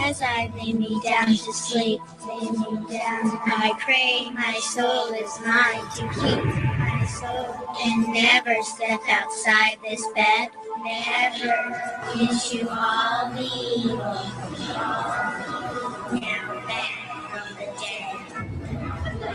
As I lay me down to sleep, I pray my soul is mine to keep. My soul and never step outside this bed, never into all the evil. Now back from the dead.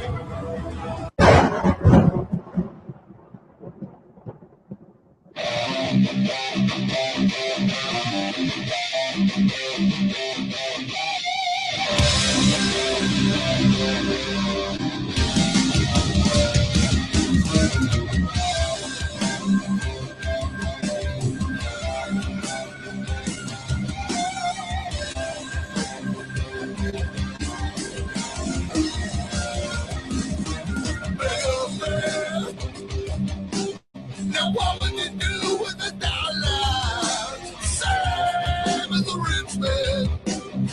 Now what would you do with $1? Same as a rich man.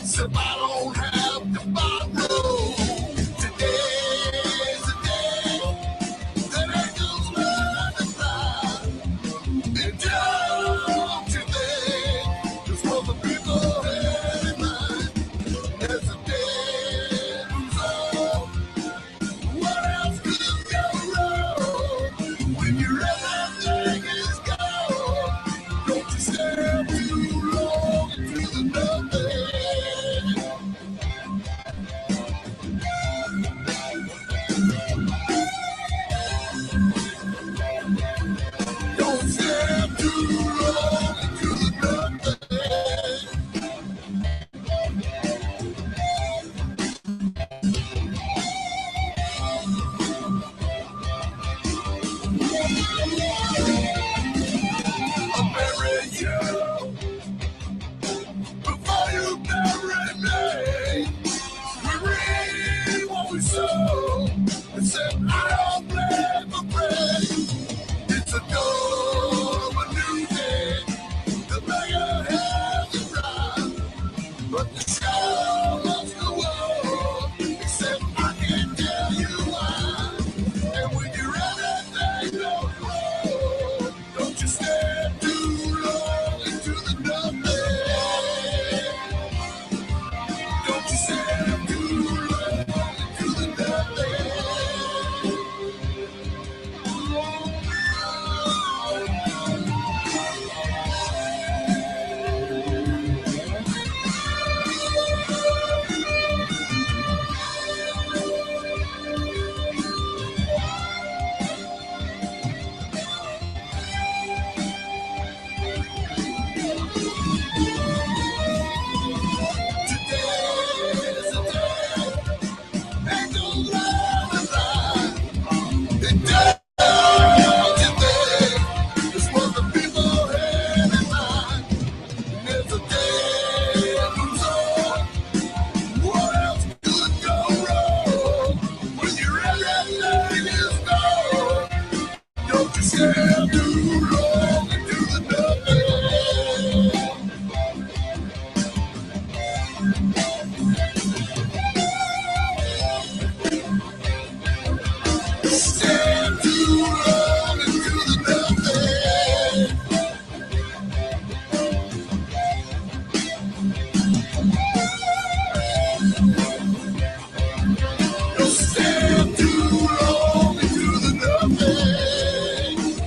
So I don't have to borrow. Today's the day that angels learn to fly. And don't you think just what the people have in mind? As the day moves on, what else could go wrong? When you're everything is gone, don't you stare too long into the nothing. Don't stare too long into the nothing. I'll bury you before you bury me. We reap what we sow, except I don't blame the bread. It's a dawn of a new day. The beggar has arrived, but the show must go on. Except I can't tell you why. And when you're everything goes wrong, don't you stare too long into the nothing. Don't you stare too long into the nothing. Today's the day angels learn to fly. And don't you think it's what the people have in mind? There's a day that moves on. What else could go wrong? When your everything is gone, don't you stare too long into the nothing. Stare too long into the nothing. Don't stare too long into the nothing.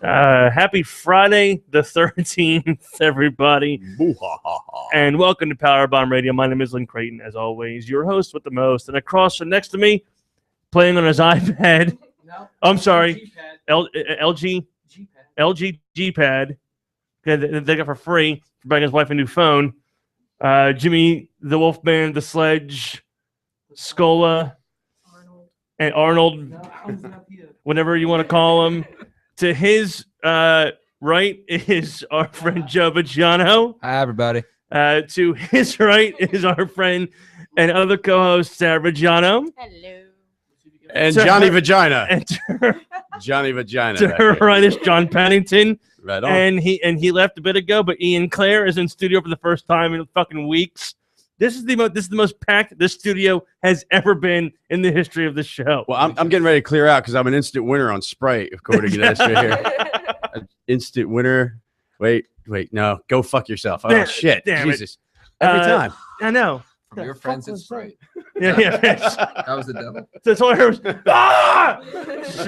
Happy Friday the 13th, everybody. And welcome to Power Bomb Radio. My name is Lynn Creighton, as always, your host with the most. And across from next to me, playing on his iPad. No. I'm sorry, G-pad. LG G-pad. LG G-Pad. They got for free for buying his wife a new phone. Jimmy, the Wolfman, the Sledge, Scola, Arnold. and Arnold, No, Arnold's not here. whatever you want to call him. To his right is our friend Joe Vaggiano. Hi, everybody. To his right is our friend and other co-host Sarah Vaggiano. Hello. And So- Johnny Vagina. And to her, Johnny Vagina. to back her there. right is John Pennington. Right on. And he left a bit ago, but Ian Clare is in studio for the first time in fucking weeks. This is the most packed this studio has ever been in the history of the show. Well, I'm getting ready to clear out because I'm an instant winner on Sprite, according to this right here. An instant winner. Wait, no, go fuck yourself. Oh shit, damn it. Jesus! Every time. I know. From your fuck friends at was that? Sprite. Yeah. That was the devil. That's all I heard was, ah!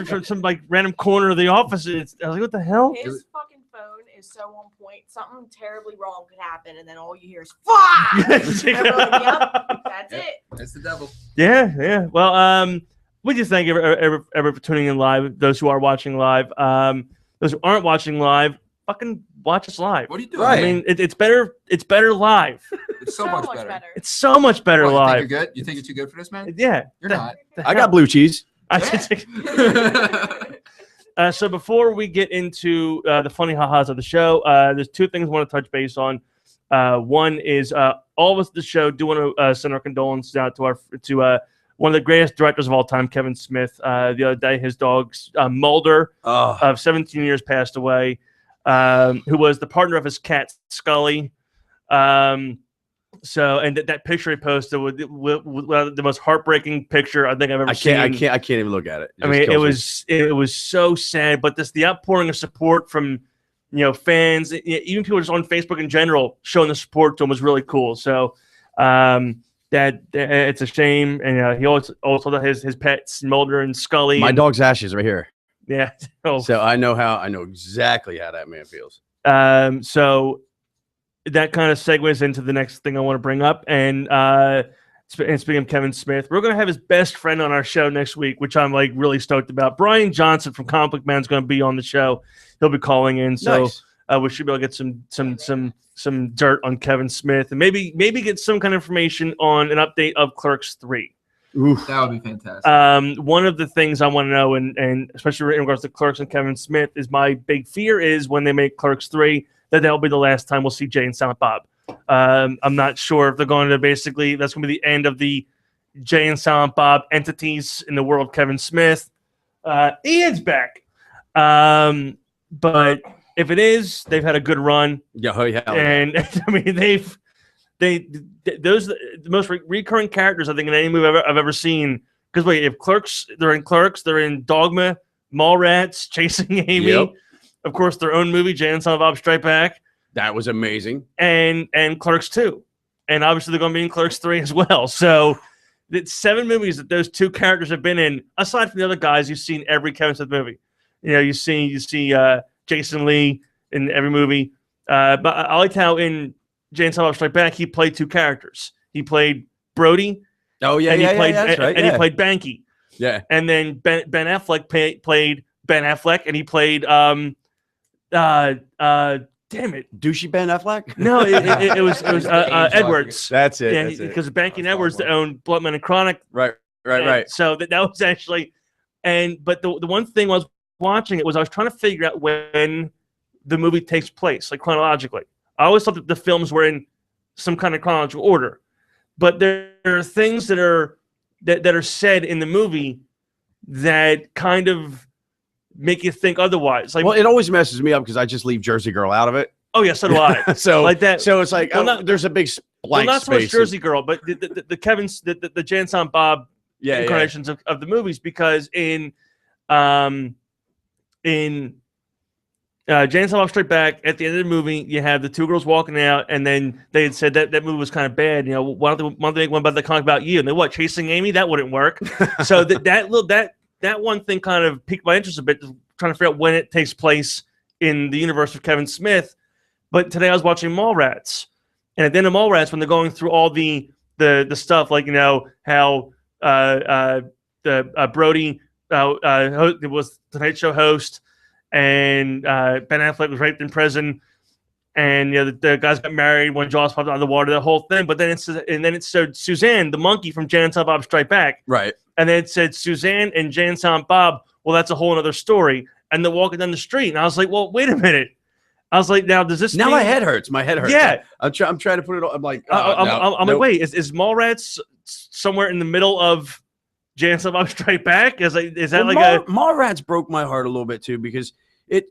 From some like random corner of the office. I was like, what the hell? His fucking phone is so on point. Something terribly wrong could happen, and then all you hear is "fuck." And we're like, yep, that's it. It's the devil. Yeah. Well, we just thank everyone for tuning in live. Those who are watching live, those who aren't watching live, fucking watch us live. What are you doing? Right. I mean, it's better. It's better live. It's so much better. It's so much better What, you live. think you're good? You think you're too good for this, man? Yeah, You're not. I got blue cheese. So before we get into the funny ha-has of the show, there's two things I want to touch base on. One is all of us at the show do want to send our condolences out to one of the greatest directors of all time, Kevin Smith. The other day, his dog Mulder of 17 years passed away, who was the partner of his cat Scully. And that picture he posted was the most heartbreaking picture I think I've ever seen. I can't even look at it. I mean, it was so sad, but the outpouring of support from fans, even people just on Facebook in general, showing the support to him was really cool. So that it's a shame, and he also had his pets Mulder and Scully. My dog's ashes right here. Yeah. So I know exactly how that man feels. So that kind of segues into the next thing I want to bring up. And speaking of Kevin Smith, we're going to have his best friend on our show next week, which I'm like really stoked about. Brian Johnson from Comic Book Man is going to be on the show. He'll be calling in. So Nice. we should be able to get some dirt on Kevin Smith and maybe get some kind of information on an update of Clerks 3. Oof. That would be fantastic. One of the things I want to know, and especially in regards to Clerks and Kevin Smith, is my big fear is when they make Clerks 3, that'll be the last time we'll see Jay and Silent Bob. I'm not sure if they're going to that's going to be the end of the Jay and Silent Bob entities in the world of Kevin Smith. Ian's back. But if it is, they've had a good run. Yeah, oh yeah. And I mean, those the most recurring characters I think in any movie I've ever seen. Because wait, if they're in Dogma, Mallrats, Chasing Amy. Yep. Of course, their own movie, Jay and Silent Bob Strike Back. That was amazing. And Clerks 2. And obviously they're going to be in Clerks 3 as well. So it's 7 movies that those two characters have been in, aside from the other guys you've seen every Kevin Smith movie. You see Jason Lee in every movie. But I liked how in Jay and Silent Bob Strike Back, he played 2 characters. He played Brody. Oh, yeah, and that's right. And he played Banky. Yeah. And then Ben Affleck played Ben Affleck, and he played damn it, Douchey Ben Affleck? no, it was Edwards. That's it. Yeah, that's it. because Banky and Edwards owned Bloodman and Chronic. Right. So that was actually, but the one thing I was watching it was I was trying to figure out when the movie takes place, like chronologically. I always thought that the films were in some kind of chronological order, but there are things that are said in the movie that kind of make you think otherwise. Like, Well, it always messes me up because I just leave Jersey Girl out of it. oh yeah, so do I. So like that. So it's like Well, there's a big Well, blank not so much space. Jersey Girl, but the Kevin's the Jay and Silent Bob incarnations of the movies, because in Jay and Silent Bob Strike Back, at the end of the movie, you have the 2 girls walking out, and then they had said that movie was kind of bad. Why don't they make one about the comic about you? And they what, Chasing Amy? That wouldn't work. So that one thing kind of piqued my interest a bit, trying to figure out when it takes place in the universe of Kevin Smith. But today I was watching Mallrats, and at the end of Mallrats, when they're going through all the stuff, like how Brody was Tonight Show host, and Ben Affleck was raped in prison, and the guys got married when Jaws popped out of the water, the whole thing. But then it showed Suzanne, the monkey from Jay and Silent Bob Strike Back, Right. and then it said Suzanne and Jay and Silent Bob. Well, that's a whole other story. And they're walking down the street, and I was like, well, wait a minute. I was like, now does this Now mean- my head hurts. My head hurts. Yeah. I'm trying to put it on. I'm like, I'm like, wait, is Mallrats somewhere in the middle of Jay and Silent Bob Strike Back? Is that Mallrats broke my heart a little bit too, because it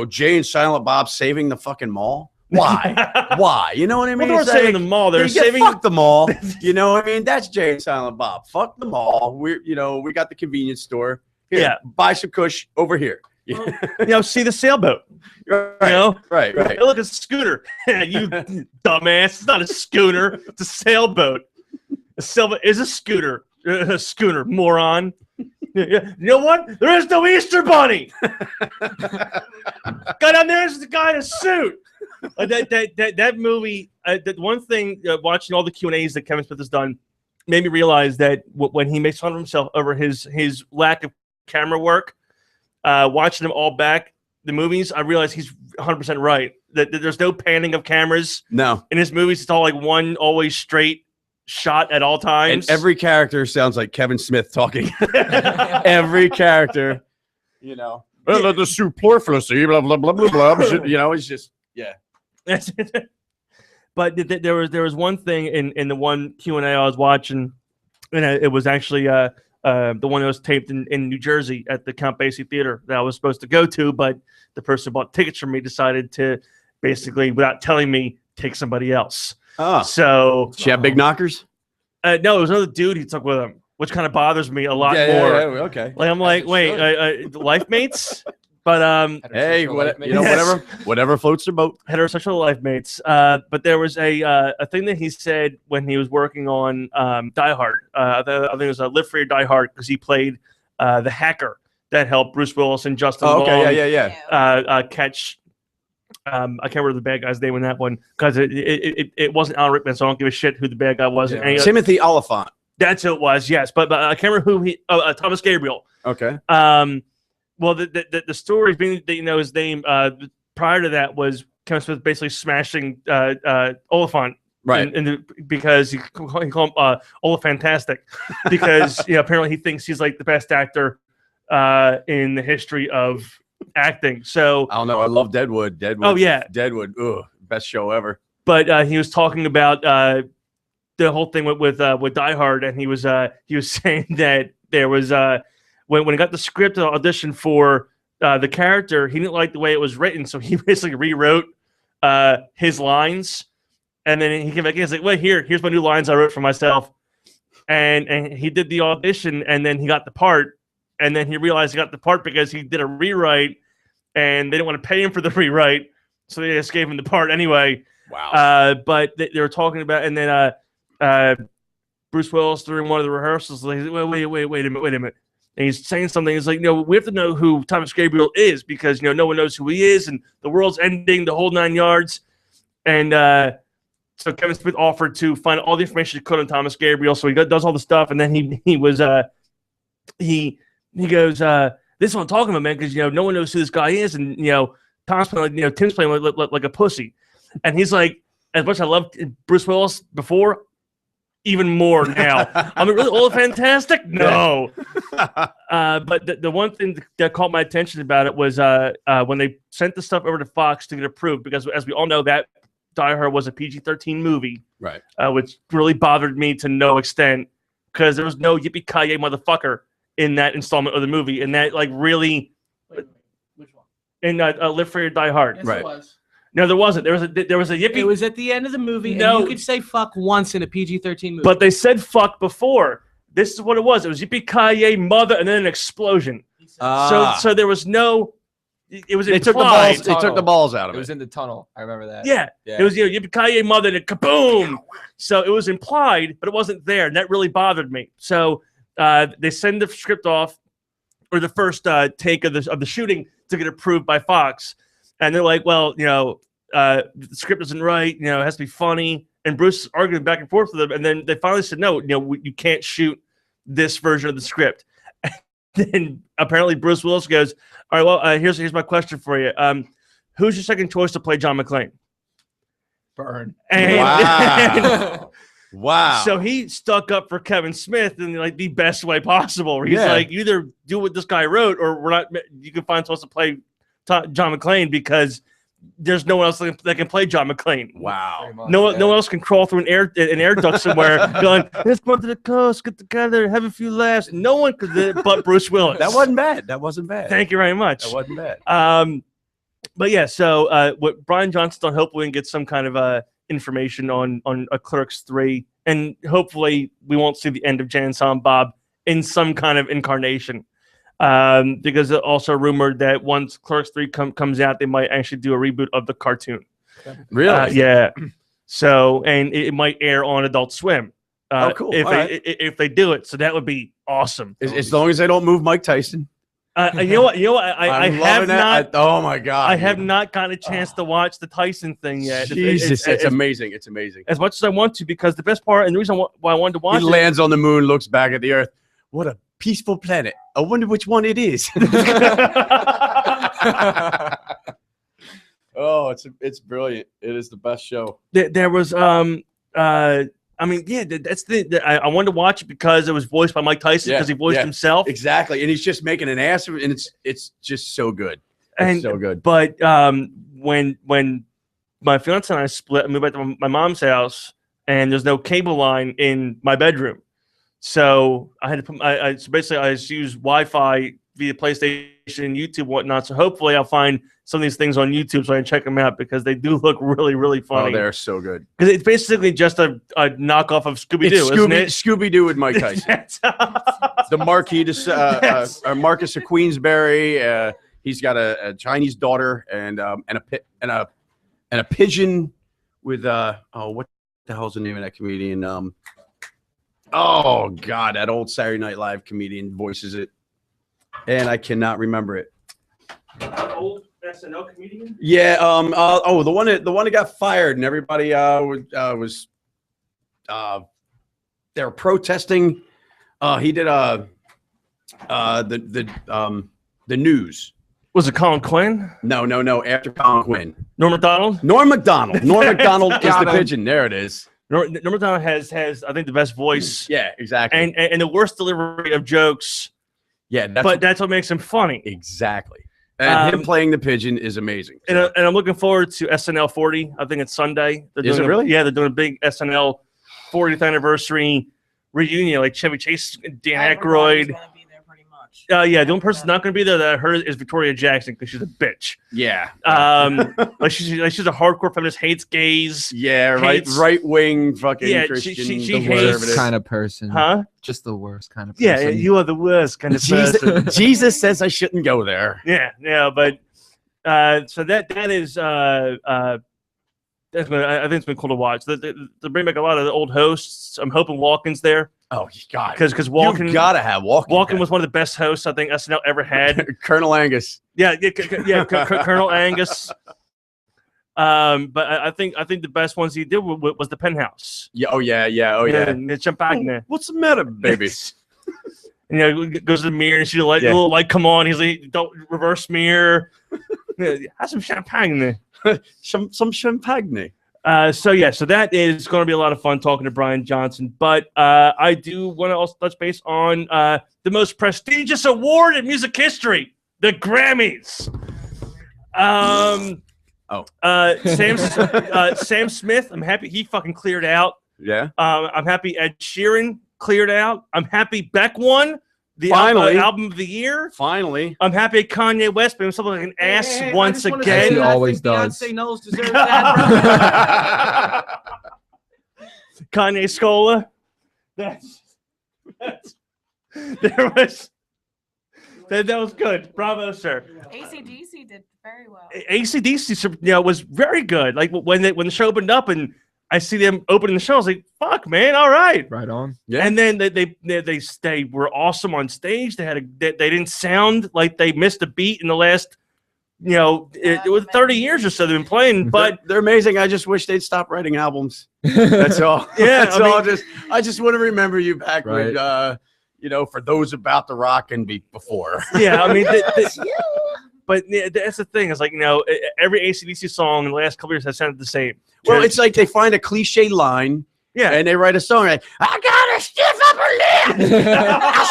Jay and Silent Bob saving the fucking mall. Why? Why? You know what I mean? Well, they're It's saving like, the mall. They're yeah, saving. fuck them all. You know what I mean? That's Jay and Silent Bob. Fuck them all. We got the convenience store. Here, Yeah. buy some Kush over here. See the sailboat. Right. You know? Right. Hey, look, it's a scooter. You dumbass. It's not a scooter. It's a sailboat. A sailboat is a scooter. A schooner, moron. You know what? There is no Easter Bunny. Guy down there is the guy in a suit. That movie. That one thing, watching all the Q&As that Kevin Smith has done, made me realize that when he makes fun of himself over his lack of camera work, watching them all back the movies, I realized he's 100% right. That there's no panning of cameras. No. In his movies, it's all like one always straight shot at all times. And every character sounds like Kevin Smith talking. Every character, you know. Well, the superfluity, blah blah blah blah blah. You know, it's just But there was one thing in the one Q&A I was watching, and it was actually the one that was taped in New Jersey at the Count Basie Theater that I was supposed to go to, but the person who bought tickets for me decided to basically, without telling me, take somebody else. Oh. So She had big knockers? no, it was another dude he took with him, which kind of bothers me a lot more. Yeah, okay. Like I'm like, wait, life mates? But Hey, Heterosexual whatever floats their boat. heterosexual life mates. But there was a thing that he said when he was working on Die Hard. I think it was Live Free or Die Hard, because he played the hacker that helped Bruce Willis and Justin Oh, okay, Long yeah. catch. I can't remember the bad guy's name in that one, because it wasn't Alan Rickman, so I don't give a shit who the bad guy was. Yeah. And Timothy Oliphant. that's who it was, yes. But I can't remember who he. Thomas Gabriel. Okay. Well, the story being that his name prior to that was Kevin Smith basically smashing Oliphant, Right. because he called him Olifantastic, because apparently he thinks he's like the best actor in the history of acting. So I don't know. I love Deadwood. Oh, yeah. Deadwood. Ugh, best show ever. but he was talking about the whole thing with Die Hard, and he was saying that there was when he got the script audition for the character, he didn't like the way it was written, so he basically rewrote his lines, and then he came back. He's like, "Well, here's my new lines I wrote for myself," and he did the audition, and then he got the part, and then he realized he got the part because he did a rewrite, and they didn't want to pay him for the rewrite, so they just gave him the part anyway. Wow. But they were talking about, and then Bruce Willis during one of the rehearsals, like, wait a minute. And he's saying something. He's like, we have to know who Thomas Gabriel is, because no one knows who he is, and the world's ending, the whole 9 yards. And so Kevin Smith offered to find all the information he could on Thomas Gabriel. So he does all the stuff, and then he goes, this is what I'm talking about, man, because no one knows who this guy is, and Tom's playing Tim's playing like a pussy, and he's like, as much as I loved Bruce Willis before, even more now. I mean, really, all fantastic? No. But the one thing that caught my attention about it was when they sent the stuff over to Fox to get approved, because as we all know, that Die Hard was a PG-13 movie, Right. Which really bothered me to no extent, because there was no yippee-ki-yay motherfucker in that installment of the movie, and that really Wait, which one? in Live Free or Die Hard. Yes, Right. it was. No, there wasn't. There was a yippee. It was at the end of the movie, No. and you could say fuck once in a PG-13 movie. But they said fuck before. This is what it was. It was yippee-ki-yay mother, and then an explosion. So there was no. It was They took the implied. balls. They took the balls out of It it. was in the tunnel. I remember that. Yeah. It was yippee-ki-yay mother, and kaboom. So it was implied, but it wasn't there, and that really bothered me. So they send the script off, or the first take of the shooting, to get approved by Fox, and they're like, well, the script isn't right. It has to be funny. And Bruce is arguing back and forth with them, and then they finally said, no, you can't shoot this version of the script. Then apparently Bruce Willis goes, all right, well, here's my question for you. Who's your second choice to play John McClane? Burn. And, Wow. Wow. So he stuck up for Kevin Smith in like the best way possible. Where he's Yeah. like, either do what this guy wrote, or we're not. You can find someone else to play John McClane, because there's no one else that can play John McClane. Wow. No one else can crawl through an air duct somewhere, going, let's go to the coast, get together, have a few laughs. No one could, but Bruce Willis. That wasn't bad. That wasn't bad. Thank you very much. That wasn't bad. But yeah, so what Brian Johnson's done, hopefully we can get some kind of information on a Clerks 3, and hopefully we won't see the end of Jan and Silent Bob in some kind of incarnation. Because it's also rumored that once Clerks 3 comes out, they might actually do a reboot of the cartoon. Really? Yeah. So, and it might air on Adult Swim. Cool. If they do it, so that would be awesome. As long as they don't move Mike Tyson. You know what? I have not. Oh my god! I have not gotten a chance to watch the Tyson thing yet. Jesus, it's amazing. It's amazing. As much as I want to, because the best part and the reason why I wanted to watch He lands on the moon, looks back at the Earth. What a peaceful planet. I wonder which one it is. Oh, it's brilliant. It is the best show. There was I mean, yeah, that's I wanted to watch it because it was voiced by Mike Tyson because he voiced himself. Exactly, and he's just making an ass of it, and it's just so good. It's so good. But when my fiance and I split, I moved back to my mom's house, and there's no cable line in my bedroom, so I had to put so basically I just use Wi-Fi via PlayStation, YouTube, and whatnot. So hopefully I'll find some of these things on YouTube so I can check them out because they do look really, really funny. Oh, they're so good. Because it's basically just a knockoff of Scooby-Doo, isn't it? Scooby-Doo with Mike Tyson. The Marquis de Marcus of Queensberry. He's got a Chinese daughter and a pigeon with what the hell's the name of that comedian? Oh God, that old Saturday Night Live comedian voices it, and I cannot remember it. Old SNL comedian? Yeah. The one that got fired and everybody was they were protesting. He did the news. Was it Colin Quinn? No. After Colin Quinn, Norm Macdonald. Norm Macdonald is the pigeon. There it is. Norm Macdonald has I think the best voice. Yeah, exactly. And the worst delivery of jokes. Yeah, that's what makes him funny. Exactly. And him playing the pigeon is amazing. And I'm looking forward to SNL 40. I think it's Sunday. Is it really? Yeah, they're doing a big SNL 40th anniversary reunion, like Chevy Chase, Dan Aykroyd. Yeah, the only person not going to be there that I heard is Victoria Jackson because she's a bitch. Yeah. Like she's a hardcore feminist, hates gays. Yeah, right wing fucking Christian. She the worst kind of person. Huh? Just the worst kind of person. Yeah, you are the worst kind of person. Jesus says I shouldn't go there. Yeah, but so that is that's been, I think it's been cool to watch. They bring back a lot of the old hosts. I'm hoping Walken's there. Oh, God. Because Walken, you gotta have Walken. Walken was one of the best hosts I think SNL ever had. Colonel Angus. Yeah, Colonel Angus. But I think the best ones he did was the Penthouse. Yeah. Oh yeah. Champagne. What's the matter, baby? Goes to the mirror and she like little light come on. He's like, don't reverse mirror. Have some champagne. some champagne. So that is going to be a lot of fun talking to Brian Johnson. But I do want to also touch base on the most prestigious award in music history, the Grammys. Sam Smith. I'm happy he fucking cleared out. Yeah. I'm happy Ed Sheeran cleared out. I'm happy Beck won the album of the year. Finally. I'm happy Kanye West became something like an ass once again. He always does. Beyonce knows deserves that. Kanye Scola. That was good. Bravo, sir. AC/DC did very well. AC/DC, was very good. Like when the show opened up and I see them opening the show, I was like, "Fuck, man, all right, right on." Yeah. And then they were awesome on stage. They didn't sound like they missed a beat in the last, it was 30 years or so they've been playing. But they're amazing. I just wish they'd stop writing albums. That's all. Yeah, I just want to remember you back when, for those about to rock and before. Yeah, I mean, but that's the thing. It's like, every AC/DC song in the last couple years has sounded the same. Well, it's like they find a cliche line, and they write a song like, "I got a stiff upper lip, a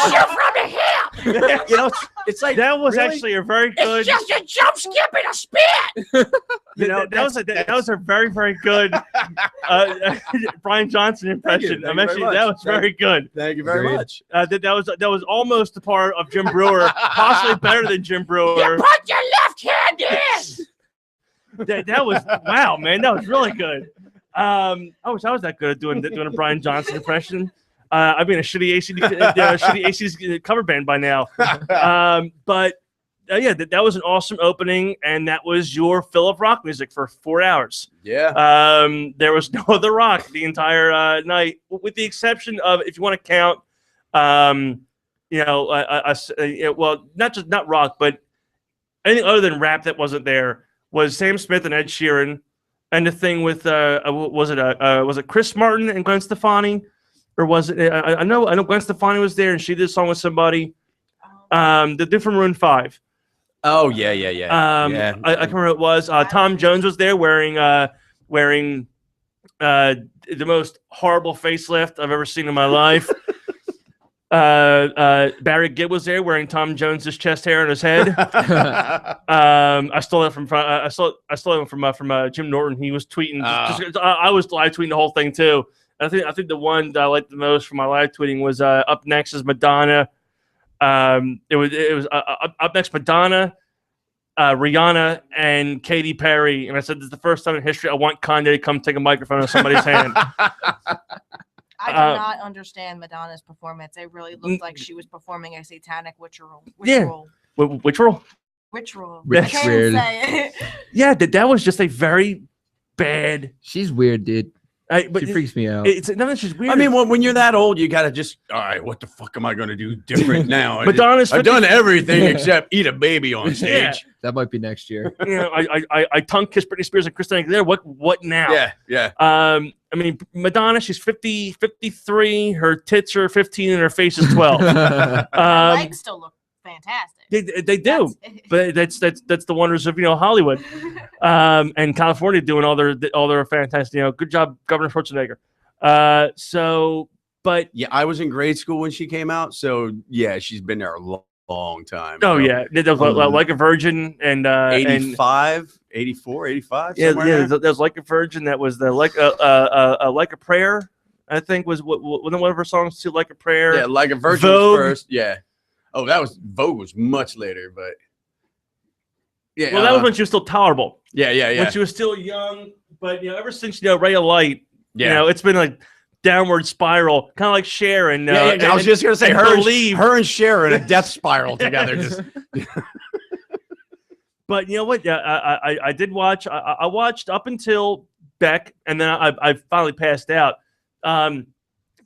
shift from the hip." It's like that was actually a very good. It's just a jump, skip, and a spit. That was a very, very good Brian Johnson impression. That was very good. Thank you very much. That was almost the part of Jim Brewer, possibly better than Jim Brewer. You put your left hand in. That was wow, man. That was really good. I wish I was that good at doing a Brian Johnson impression. I've been a shitty AC's cover band by now. But yeah, that was an awesome opening, and that was your fill of rock music for 4 hours. Yeah. There was no other rock the entire night, with the exception of, if you want to count, well, not rock, but anything other than rap that wasn't there was Sam Smith and Ed Sheeran, and the thing with was it Chris Martin and Gwen Stefani, or was it? I know Gwen Stefani was there, and she did a song with somebody. The different Maroon 5. Oh yeah. I can't remember who it was. Tom Jones was there wearing the most horrible facelift I've ever seen in my life. Barry Gibb was there wearing Tom Jones's chest hair on his head. I stole it from I stole it from Jim Norton. He was tweeting. I was live tweeting the whole thing too. I think the one that I liked the most from my live tweeting was Up Next is Madonna. It was Up Next Madonna, Rihanna, and Katy Perry. And I said, this is the first time in history I want Kanye to come take a microphone out of somebody's hand. I do not understand Madonna's performance. It really looked like she was performing a satanic ritual. Yeah. Which role? Ritual. Yeah. I can't Weird. say it. Yeah, that was just a very bad. She's weird, dude. But She freaks me out. It's nothing. She's weird. I mean, when you're that old, you gotta just, all right, what the fuck am I gonna do different now? Madonna's I've done everything except eat a baby on stage. Yeah. That might be next year. You know, I tongue kissed Britney Spears and Christina Aguilera. What now? Yeah. I mean, Madonna, she's 53. Her tits are 15 and her face is 12. Her legs still look fantastic. They do, but that's the wonders of Hollywood, and California doing all their fantastic. Good job, Governor Schwarzenegger. But Yeah, I was in grade school when she came out, so yeah, she's been there a long time. oh yeah, there was Like a Virgin and 85, 84, 85. yeah, somewhere in there. there was Like a Virgin. That was the Like a Prayer. I think was one of her songs too. Like a Prayer. Yeah, Like a Virgin Vogue. was first. Yeah. Oh, Vogue was much later, but yeah. Well, that was when she was still tolerable. Yeah. When she was still young, but ever since Ray of Light, Yeah. it's been like downward spiral, kind of like Cher and I was just gonna say and her Believe. her and Cher in a death spiral together. Just But you know what? Yeah, I did watch. I watched up until Beck, and then I finally passed out.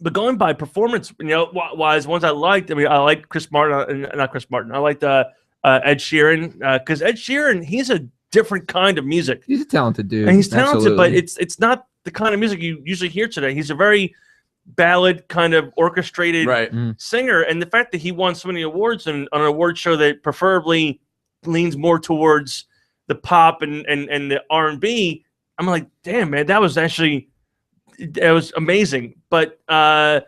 But going by performance, wise, ones I liked. I mean, I liked Chris Martin, not Chris Martin. I liked Ed Sheeran, because Ed Sheeran, he's a different kind of music. He's a talented dude. And he's talented, but Absolutely. it's not the kind of music you usually hear today. He's a very ballad kind of orchestrated right. singer, and the fact that he won so many awards on an award show that preferably leans more towards the pop and the R&B, I'm like, damn, man, that was amazing. But the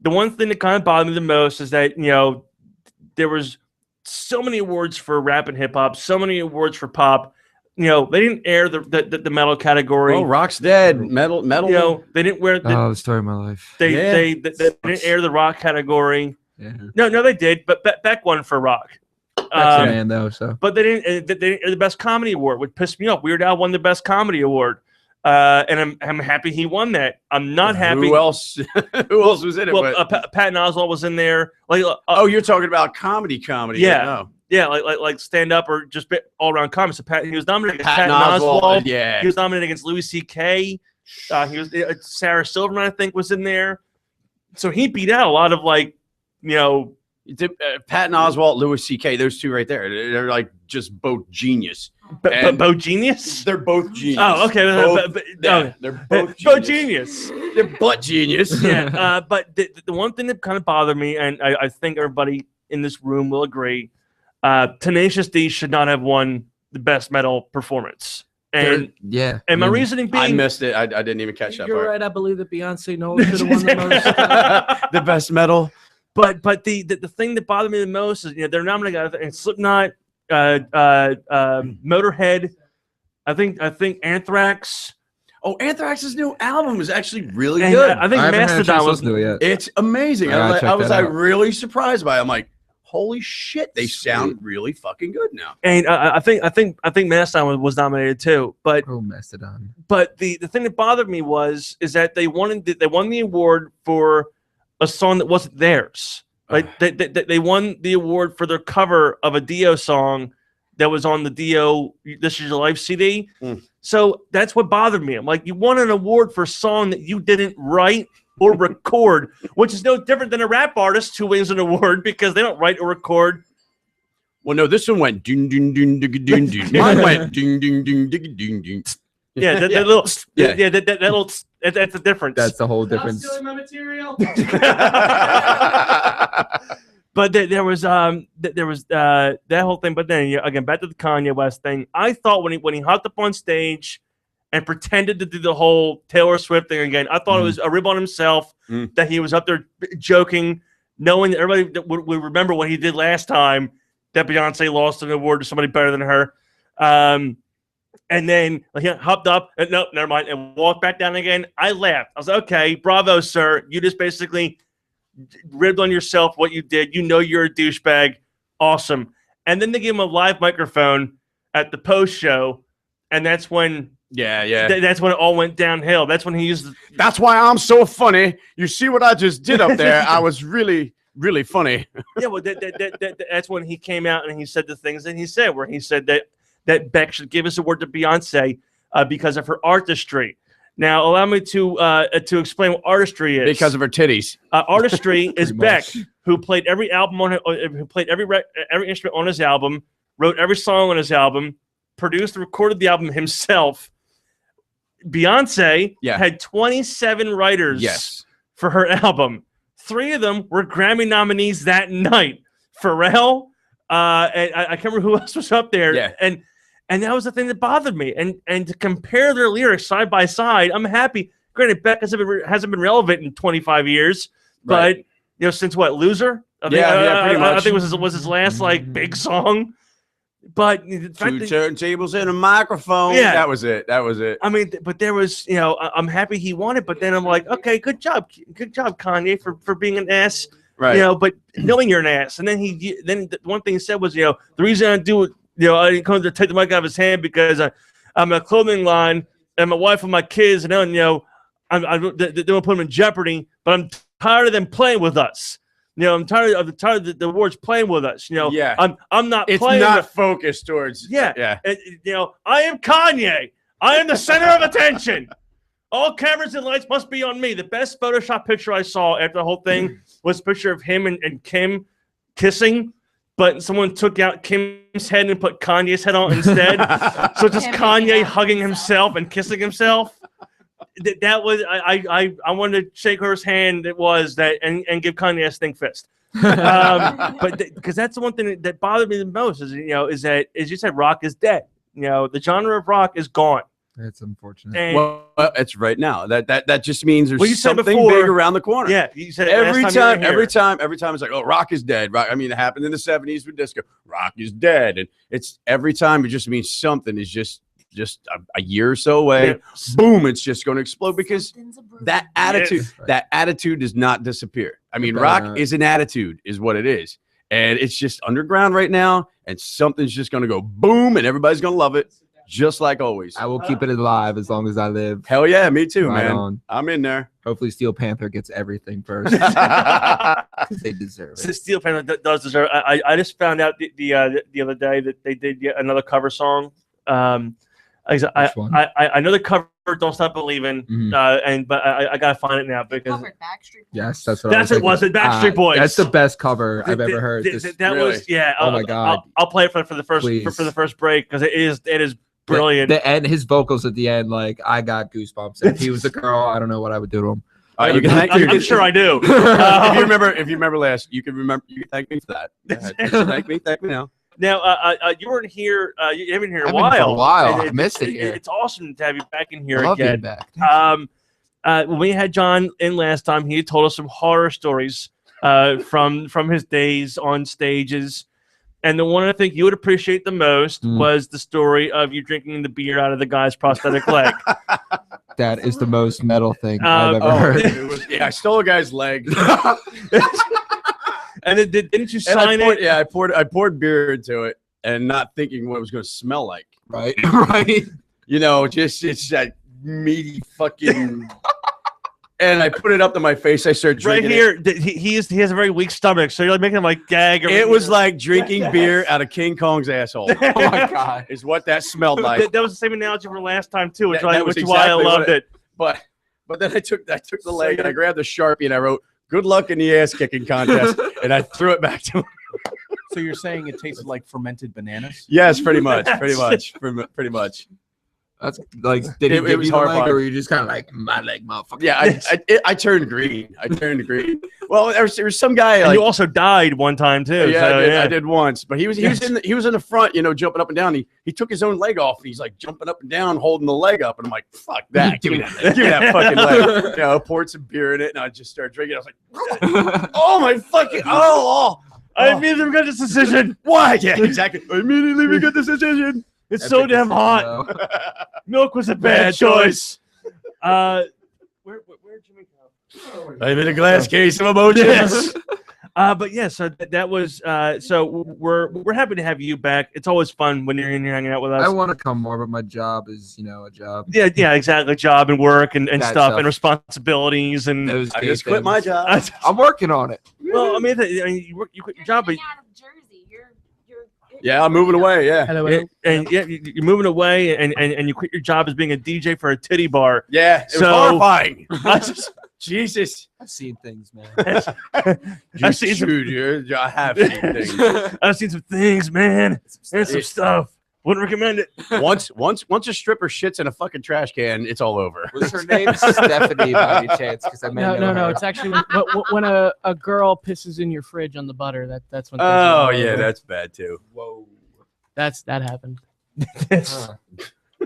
one thing that kind of bothered me the most is that there was so many awards for rap and hip hop, so many awards for pop. They didn't air the metal category. Oh, Rock's dead. Metal. They didn't wear the story of my life. they didn't air the rock category. Yeah. No, they did. But Beck won for rock. That's a man though. So. But they didn't air the best comedy award, which pissed me off. Weird Al won the best comedy award, and I'm happy he won that. I'm not happy. Who else? Who else was in it? Well, Patton Oswalt was in there. Oh, you're talking about comedy. Yeah. Oh. Yeah, like stand up or just all around comedy. So he was nominated against Patton Patton Oswalt. Yeah. He was nominated against Louis C.K. He was Sarah Silverman, I think, was in there. So he beat out a lot of Patton Oswalt, Louis C.K. Those two right there. They're like just both genius. Bo Genius. They're both genius. Oh, okay. They're both Bo genius. Genius. They're butt genius. Yeah. But the one thing that kind of bothered me, and I think everybody in this room will agree, Tenacious D should not have won the best metal performance. And my reasoning being, I missed it. I didn't even catch that You're part. right. I believe that Beyonce Knowles should have won the most. The best metal. But the thing that bothered me the most is they're nominated and Slipknot, Motorhead, I think Anthrax. Oh, Anthrax's new album is actually really And good. I think I haven't had a chance Mastodon to was. listen to it yet. It's amazing. I gotta check I was that out. really surprised by it. I'm like, holy shit, they sound really fucking good now. And I think Mastodon was nominated too, but Oh, Mastodon. But the thing that bothered me is that they won the award for a song that wasn't theirs. Right? They won the award for their cover of a Dio song that was on the Dio This Is Your Life CD. So that's what bothered me. I'm like, you won an award for a song that you didn't write or record, which is no different than a rap artist who wins an award because they don't write or record. Well, no, this one went ding ding ding ding ding ding. Mine went ding ding ding ding ding ding. Yeah, that little that little that's the difference. That's the whole difference. my material. But there was that whole thing. But then again, back to the Kanye West thing. I thought when he hopped up on stage and pretended to do the whole Taylor Swift thing again, I thought it was a rib on himself that he was up there joking, knowing that everybody would remember what he did last time, that Beyonce lost an award to somebody better than her. And then he hopped up and nope, never mind, and walked back down again. I laughed. I was like, okay, bravo, sir. You just basically ribbed on yourself what you did. You know you're a douchebag. Awesome. And then they gave him a live microphone at the post show, and that's when that's when it all went downhill. That's when he used That's why I'm so funny. You see what I just did up there? I was really funny. Yeah, well, that's when he came out and he said the things that he said, where he said that Beck should give his award to Beyonce because of her artistry. Now, allow me to explain what artistry is. Because of her titties. Artistry is Beck, who played every album who played every instrument on his album, wrote every song on his album, produced and recorded the album himself. Beyonce had 27 writers for her album. 3 of them were Grammy nominees that night. Pharrell, and I can't remember who else was up there. Yeah. And that was the thing that bothered me. And to compare their lyrics side by side, I'm happy. Granted, Beck hasn't been relevant in 25 years, but since what, Loser? Pretty much. I think was his last big song. But the fact 2 turntables and a microphone. Yeah, that was it. I mean, but there was, I'm happy he won it. But then I'm like, okay, good job, Kanye, for being an ass. Right. But knowing you're an ass. And then the one thing he said was, the reason I do it, I didn't come to take the mic out of his hand because I'm a clothing line and my wife and my kids, and then, they don't put them in jeopardy. But I'm tired of them playing with us. I'm tired of the awards playing with us. I'm not. It's playing not focused towards. Yeah. And, I am Kanye. I am the center of attention. All cameras and lights must be on me. The best Photoshop picture I saw after the whole thing was a picture of him and Kim kissing, but someone took out Kim's head and put Kanye's head on instead. So just Kanye hugging himself and kissing himself. That was I wanted to shake her hand. It was that and give Kanye a stink fist. But because that's the one thing that bothered me the most is that, as you said, rock is dead. The genre of rock is gone. It's unfortunate. And well, it's right now. That just means there's you said something before, big around the corner. Yeah, you said every time it's like, oh, rock is dead. Rock. I mean, it happened in the 70s with disco. Rock is dead, and it's every time it just means something is just a year or so away. Yeah. Boom! It's just going to explode because that attitude does not disappear. I mean, rock is an attitude, is what it is, and it's just underground right now, and something's just going to go boom, and everybody's going to love it. Just like always. I will keep it alive as long as I live. Hell yeah, me too, right man. On. I'm in there. Hopefully Steel Panther gets everything first. They deserve it. Steel Panther does deserve it. I just found out the other day that they did yet another cover song. I know the cover Don't Stop Believing, but I gotta find it now because Backstreet Boys. Yes, that's what that's it was. It Backstreet Boys. That's the best cover I've ever heard. That was Oh my god! I'll play it for the first for the first break because it is brilliant. The end, his vocals at the end, like I got goosebumps. If he was a girl, I don't know what I would do to him. I'm sure I do. If you remember last, you can thank me for that. Thank me now. Now, you weren't here. You haven't been here in a For a while. I missed it here. It's awesome to have you back in here I love again. Being back. When we had John in last time, he told us some horror stories from his days on stages. And the one I think you would appreciate the most was the story of you drinking the beer out of the guy's prosthetic leg. That is the most metal thing I've ever heard. I stole a guy's leg. And then didn't you And I sign poured, it? yeah, I poured beer into it and not thinking what it was going to smell like. Right. Right. You know, just it's that meaty fucking. And I put it up to my face. I started Right drinking here, he has a very weak stomach, so you're like making him like gag. It was like drinking beer out of King Kong's asshole. Oh my god. Is what that smelled like. That was the same analogy for last time too, which, That was which is why I exactly what loved it. But then I took the leg and I grabbed the Sharpie and I wrote "Good luck in the ass kicking contest" and I threw it back to him. So you're saying it tasted like fermented bananas? Yes, pretty much, pretty much. That's like, did he It give was you the leg, horrifying. or were you just kind of like, my leg, motherfucker? Yeah, I turned green. I turned green. Well, there was some guy And like. you also died one time too. Yeah, so, I did once, but he was in the front, you know, jumping up and down. He took his own leg off. And he's like jumping up and down, holding the leg up, and I'm like, "Fuck that! give me that fucking leg." You know, I poured some beer in it, and I just started drinking. I was like, "Oh my fucking I immediately regret this decision. why?" Yeah, exactly. I immediately regret this decision. It's so damn hot. Milk was a bad choice. Where'd Jimmy go? I'm in a glass case of emotions. Yes. But yeah, so that was so we're happy to have you back. It's always fun when you're in here hanging out with us. I want to come more, but my job is, a job. Yeah, exactly. Job and work and That stuff stuff. and responsibilities and Those I big just quit my things. job. I'm working on it. well, I mean, you quit your job, but out of Jersey. You're Yeah, I'm moving away. Yeah, Hello, you're moving away and you quit your job as being a DJ for a titty bar. yeah. It was So- horrifying. Jesus. I've seen things, man. I've seen some- Dude, I have seen things. I've seen some things, man. There's some stuff. Wouldn't recommend it. Once a stripper shits in a fucking trash can, it's all over. Was her name Stephanie by any chance? Because I may know No. her. It's actually when a girl pisses in your fridge on the butter. That's when. things Oh are yeah, over. that's bad too. Whoa. that happened. Huh.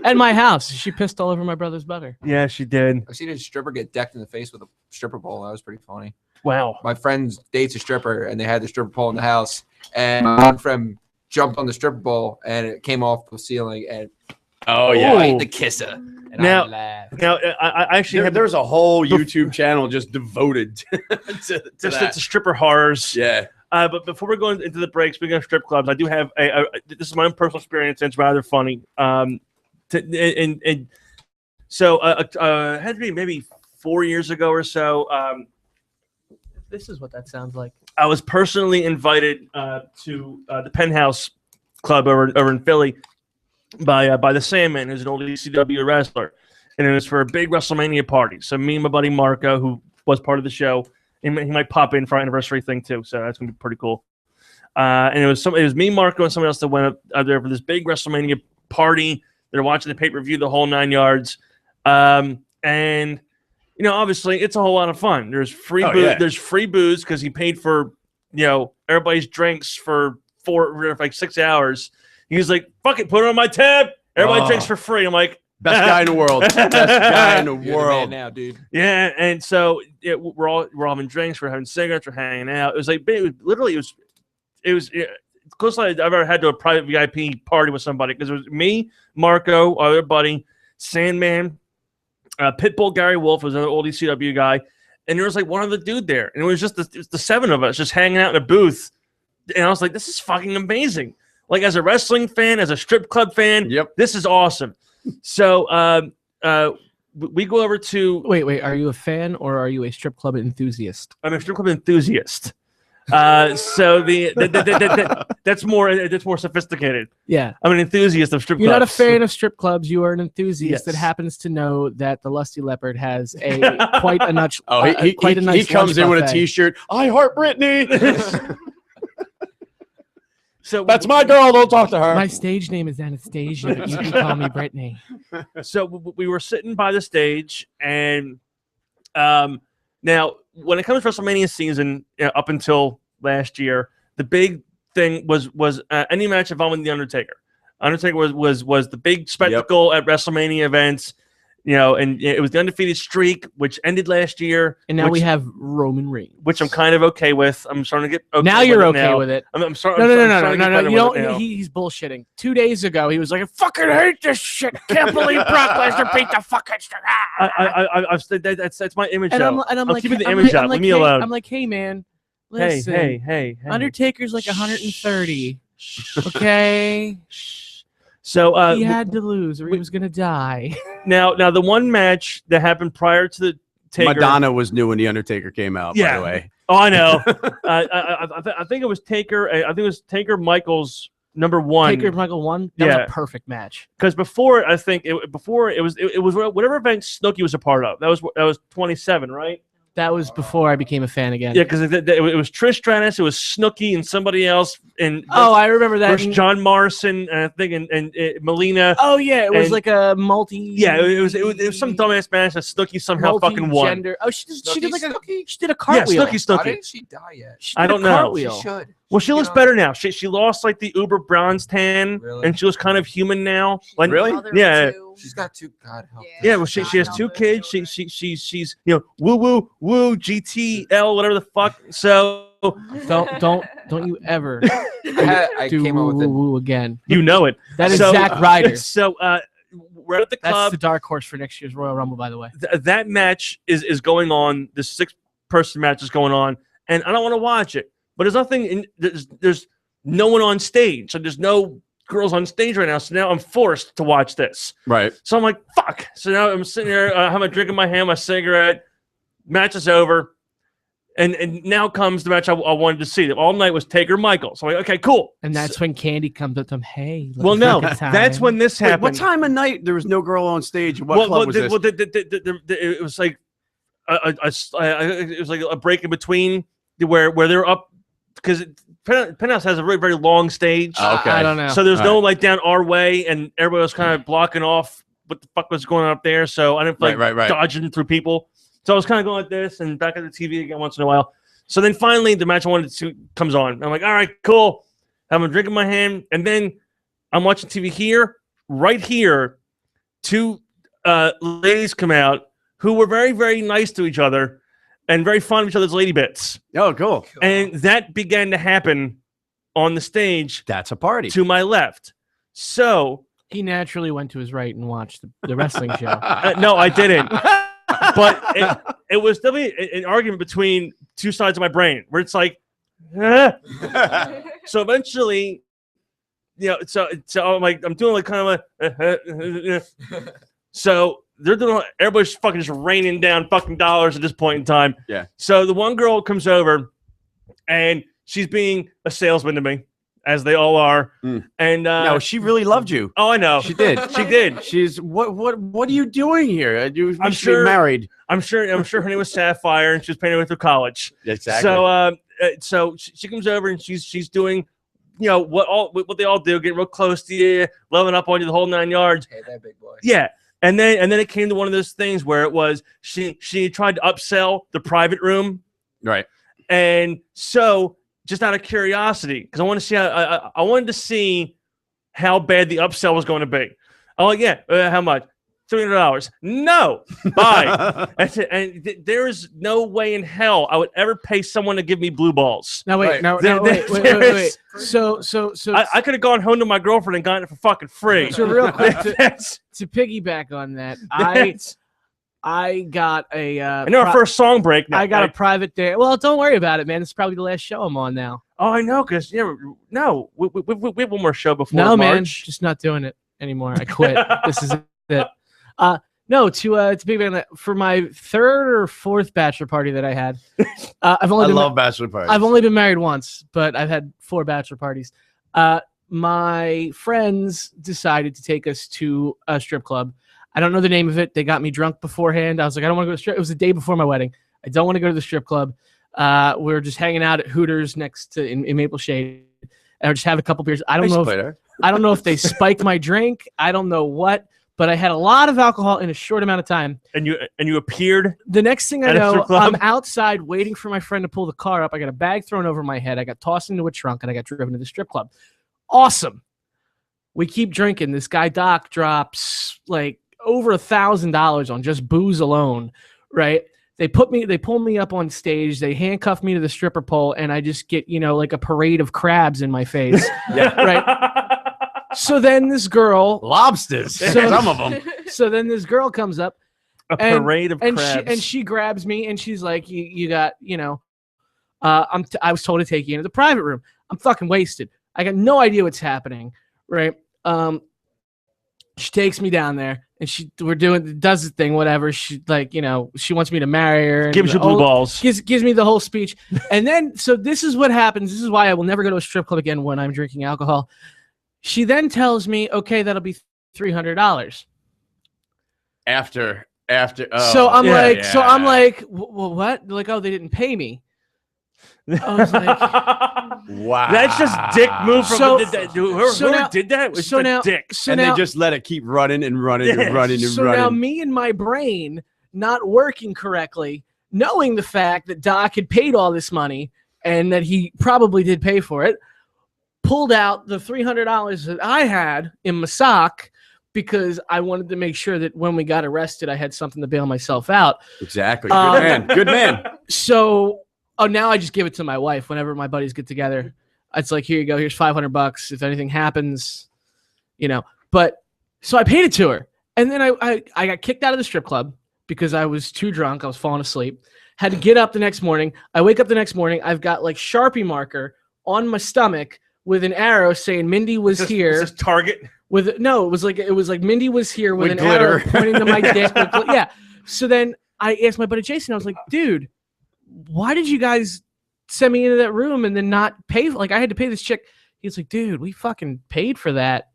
At my house, she pissed all over my brother's butter. Yeah, she did. I've seen a stripper get decked in the face with a stripper pole. That was pretty funny. Wow. My friend dates a stripper, and they had the stripper pole in the house. And my one friend jumped on the stripper pole, and it came off the ceiling, and Oh right to kiss her. And Now- I laughed. Now, I actually have there's a whole YouTube channel just devoted to just that. to stripper horrors. Yeah. But before we go into the break, speaking of strip clubs, I do have this is my own personal experience, and it's rather funny. So it had to be maybe 4 years ago or so. This is what that sounds like. I was personally invited to the Penthouse Club over in Philly by the Sandman, who's an old ECW wrestler, and it was for a big WrestleMania party. So me and my buddy Marco, who was part of the show, he might pop in for our anniversary thing too. So that's gonna be pretty cool. And it was me, Marco, and somebody else that went up there for this big WrestleMania party. They're watching the pay-per-view, the whole 9 yards. And obviously it's a whole lot of fun. There's free booze. Yeah. There's free booze because he paid for everybody's drinks for 6 hours. He's like, fuck it, put it on my tab. Everybody Oh. drinks for free. I'm like, Best guy in the world. Best guy in the You're the man world. now, dude. yeah. And so we're all having drinks, we're having cigarettes, we're hanging out. It was like it was close I've ever had to a private VIP party with somebody, because it was me, Marco, our other buddy, Sandman, Pitbull Gary Wolf was another old ECW guy, and there was like one other dude there, and it was the seven of us just hanging out in a booth. And I was like, this is fucking amazing. Like, as a wrestling fan, as a strip club fan, Yep. this is awesome. So we go over to Wait. Are you a fan or are you a strip club enthusiast? I'm a strip club enthusiast. So that's more sophisticated. Yeah. I'm an enthusiast of strip You're not a clubs. fan of strip clubs. You are an enthusiast that Yes. happens to know that the Lusty Leopard has quite a nice. Oh, he comes in with a T-shirt. I heart Britney. So That's my girl. Don't talk to her. My stage name is Anastasia, but you can call me Brittany. So we were sitting by the stage, and now when it comes to WrestleMania season, up until last year, the big thing was any match involving the Undertaker. Undertaker was the big spectacle at WrestleMania events, and it was the undefeated streak, which ended last year. And now we have Roman Reigns. which I'm kind of okay with. I'm starting to get okay now you're with it okay now. with it. I'm sorry. No. I'm starting to get better You with it don't. now. He's bullshitting. 2 days ago, he was like, "I fucking hate this shit. Can't believe Brock Lesnar beat the fucking." I've said that's my image. And though. I'm I'm like, keeping the I'm image like- out. I'm Leave like, me hey- alone. I'm like, hey man, Listen, hey. Undertaker's like 130. Okay. So He had to lose or he was gonna die. now the one match that happened prior to the Taker. Madonna was new when the Undertaker came out. By Yeah. the way, Oh, I know. I think it was Taker. I think it was Taker Michaels number one. Taker Michael won. That Yeah. was a perfect match. Because before I think it was whatever event Snooki was a part of. That was 27, right? That was before I became a fan again. Yeah, because it was Trish Stratus, it was Snooki and somebody else, and Oh, I remember that. versus John Morrison, and I think and Melina. Oh yeah, it was and- like a multi. Yeah, it was some dumbass match that Snooki somehow fucking won. multi-gender- Oh, she did like Snooki? she did a cartwheel. Yeah, Snooki. Why didn't she die yet? She did I a don't know. cartwheel. She should. Well, she should looks get better on- now. She lost like the uber bronze tan, Really? and she looks kind of human now. Like, Really? Mother of Yeah. two. She's got two. God help. Yeah. Yeah, well, she has two God, kids. children. She's woo GTL whatever the fuck. So Don't you ever I do came up with woo it. woo again. you know it. That is So- Zack Ryder. So we're at the That's club. the dark horse for next year's Royal Rumble, by the way. That match is going on. The 6-person match is going on, and I don't want to watch it. But there's nothing. There's no one on stage. So there's no girls on stage right now. So now I'm forced to watch this. right? So I'm like, fuck. So now I'm sitting there, have a drink in my hand, my cigarette. Match is over. And now comes the match I wanted to see. All night was Taker Michaels. So I'm like, okay, cool. And that's when Candy comes up to him. Hey, Well, let's no, make a time. that's when this Wait, happened. what time of night there was no girl on stage? What club was this? It was like it was like a break in between where they're up because Penthouse has a very, very long stage. Okay. I don't know. So there's All no like down our way, and everybody was kind of blocking off what the fuck was going on up there. So I didn't feel like Right. dodging through people. So I was kind of going like this and back at the TV again once in a while. So then finally the match I wanted to comes on. I'm like, all right, cool. Have a drink in my hand, and then I'm watching TV here, right here. Two ladies come out who were very, very nice to each other and very fond of each other's lady bits. Oh, cool. And that began to happen on the stage That's a party. to my left. So, He naturally went to his right and watched the wrestling show. no, I didn't. But it was definitely an argument between two sides of my brain where it's like, eh. So eventually, you know, so I'm doing like kind of a, so they're doing, everybody's fucking just raining down fucking dollars at this point in time. Yeah. So the one girl comes over and she's being a salesman to me, as they all are. Mm. And No, she really loved you. oh, I know. She did. She did. She's what are you doing here? You I'm should be sure- married. I'm sure her name was Sapphire, and she was painted with her college. Exactly. So she comes over and she's doing, you know, what they all do, getting real close to you, loving up on you, the whole 9 yards. Hey, that big boy. Yeah. And then it came to one of those things where it was she tried to upsell the private room, right. and so just out of curiosity, because I want to see I wanted to see how bad the upsell was going to be. I'm like, yeah, how much? $300. No, bye. That's it. And there is no way in hell I would ever pay someone to give me blue balls. Now wait, Right. now There- wait. there is- So I could have gone home to my girlfriend and gotten it for fucking free. So real quick, That's- to piggyback on that, that's- I got a I know our first song break now. I got a right? private day. Well, don't worry about it, man. It's probably the last show I'm on now. Oh, I know, because we have one more show before No, man, March. just not doing it anymore. I quit. This is it. No, to piggyback on that, for my third or fourth bachelor party that I had, I've only I been love bachelor parties. I've only been married once, but I've had 4 bachelor parties. My friends decided to take us to a strip club. I don't know the name of it. They got me drunk beforehand. I was like, I don't want to go to strip. It was the day before my wedding. I don't want to go to the strip club. We were just hanging out at Hooters next to in Maple Shade, and just have a couple beers. I don't know if they spiked my drink. I don't know what, but I had a lot of alcohol in a short amount of time. And you appeared. The next thing I At a know, strip club? I'm outside waiting for my friend to pull the car up. I got a bag thrown over my head. I got tossed into a trunk, and I got driven to the strip club. Awesome. We keep drinking. This guy Doc drops like over $1,000 on just booze alone, right? They pull me up on stage. They handcuff me to the stripper pole, and I just get, like a parade of crabs in my face. Right. So then this girl, lobsters. So- Some of them. so then this girl comes up, A And- parade of and crabs. she grabs me, and she's like, you got, I was told to take you into the private room. I'm fucking wasted. I got no idea what's happening, right? She takes me down there, and does the thing, whatever. She she wants me to marry her. And Gives you blue balls. Gives me the whole speech, and then so this is what happens. This is why I will never go to a strip club again when I'm drinking alcohol. She then tells me, "Okay, that'll be $300." After. So I'm yeah. like, well, what? They're like, oh, they didn't pay me. I was like, Wow. That's just dick move from So- whoever did that was so just now- a dick. so And now, they just let it keep running and running and Yes. running and so now running. me and my brain not working correctly, knowing the fact that Doc had paid all this money and that he probably did pay for it, pulled out the $300 that I had in my sock because I wanted to make sure that when we got arrested, I had something to bail myself out. Exactly. Good man. Good man. So, now I just give it to my wife whenever my buddies get together. It's like, here you go. Here's $500. If anything happens, But so I paid it to her, and then I got kicked out of the strip club because I was too drunk. I was falling asleep. Had to get up the next morning. I wake up the next morning. I've got like Sharpie marker on my stomach with an arrow saying Mindy was here. Is this Target? It was like Mindy was here with With an arrow glitter. pointing to my dick. Yeah. So then I asked my buddy Jason. I was like, dude, why did you guys send me into that room and then not pay? Like, I had to pay this chick. He's like, dude, we fucking paid for that.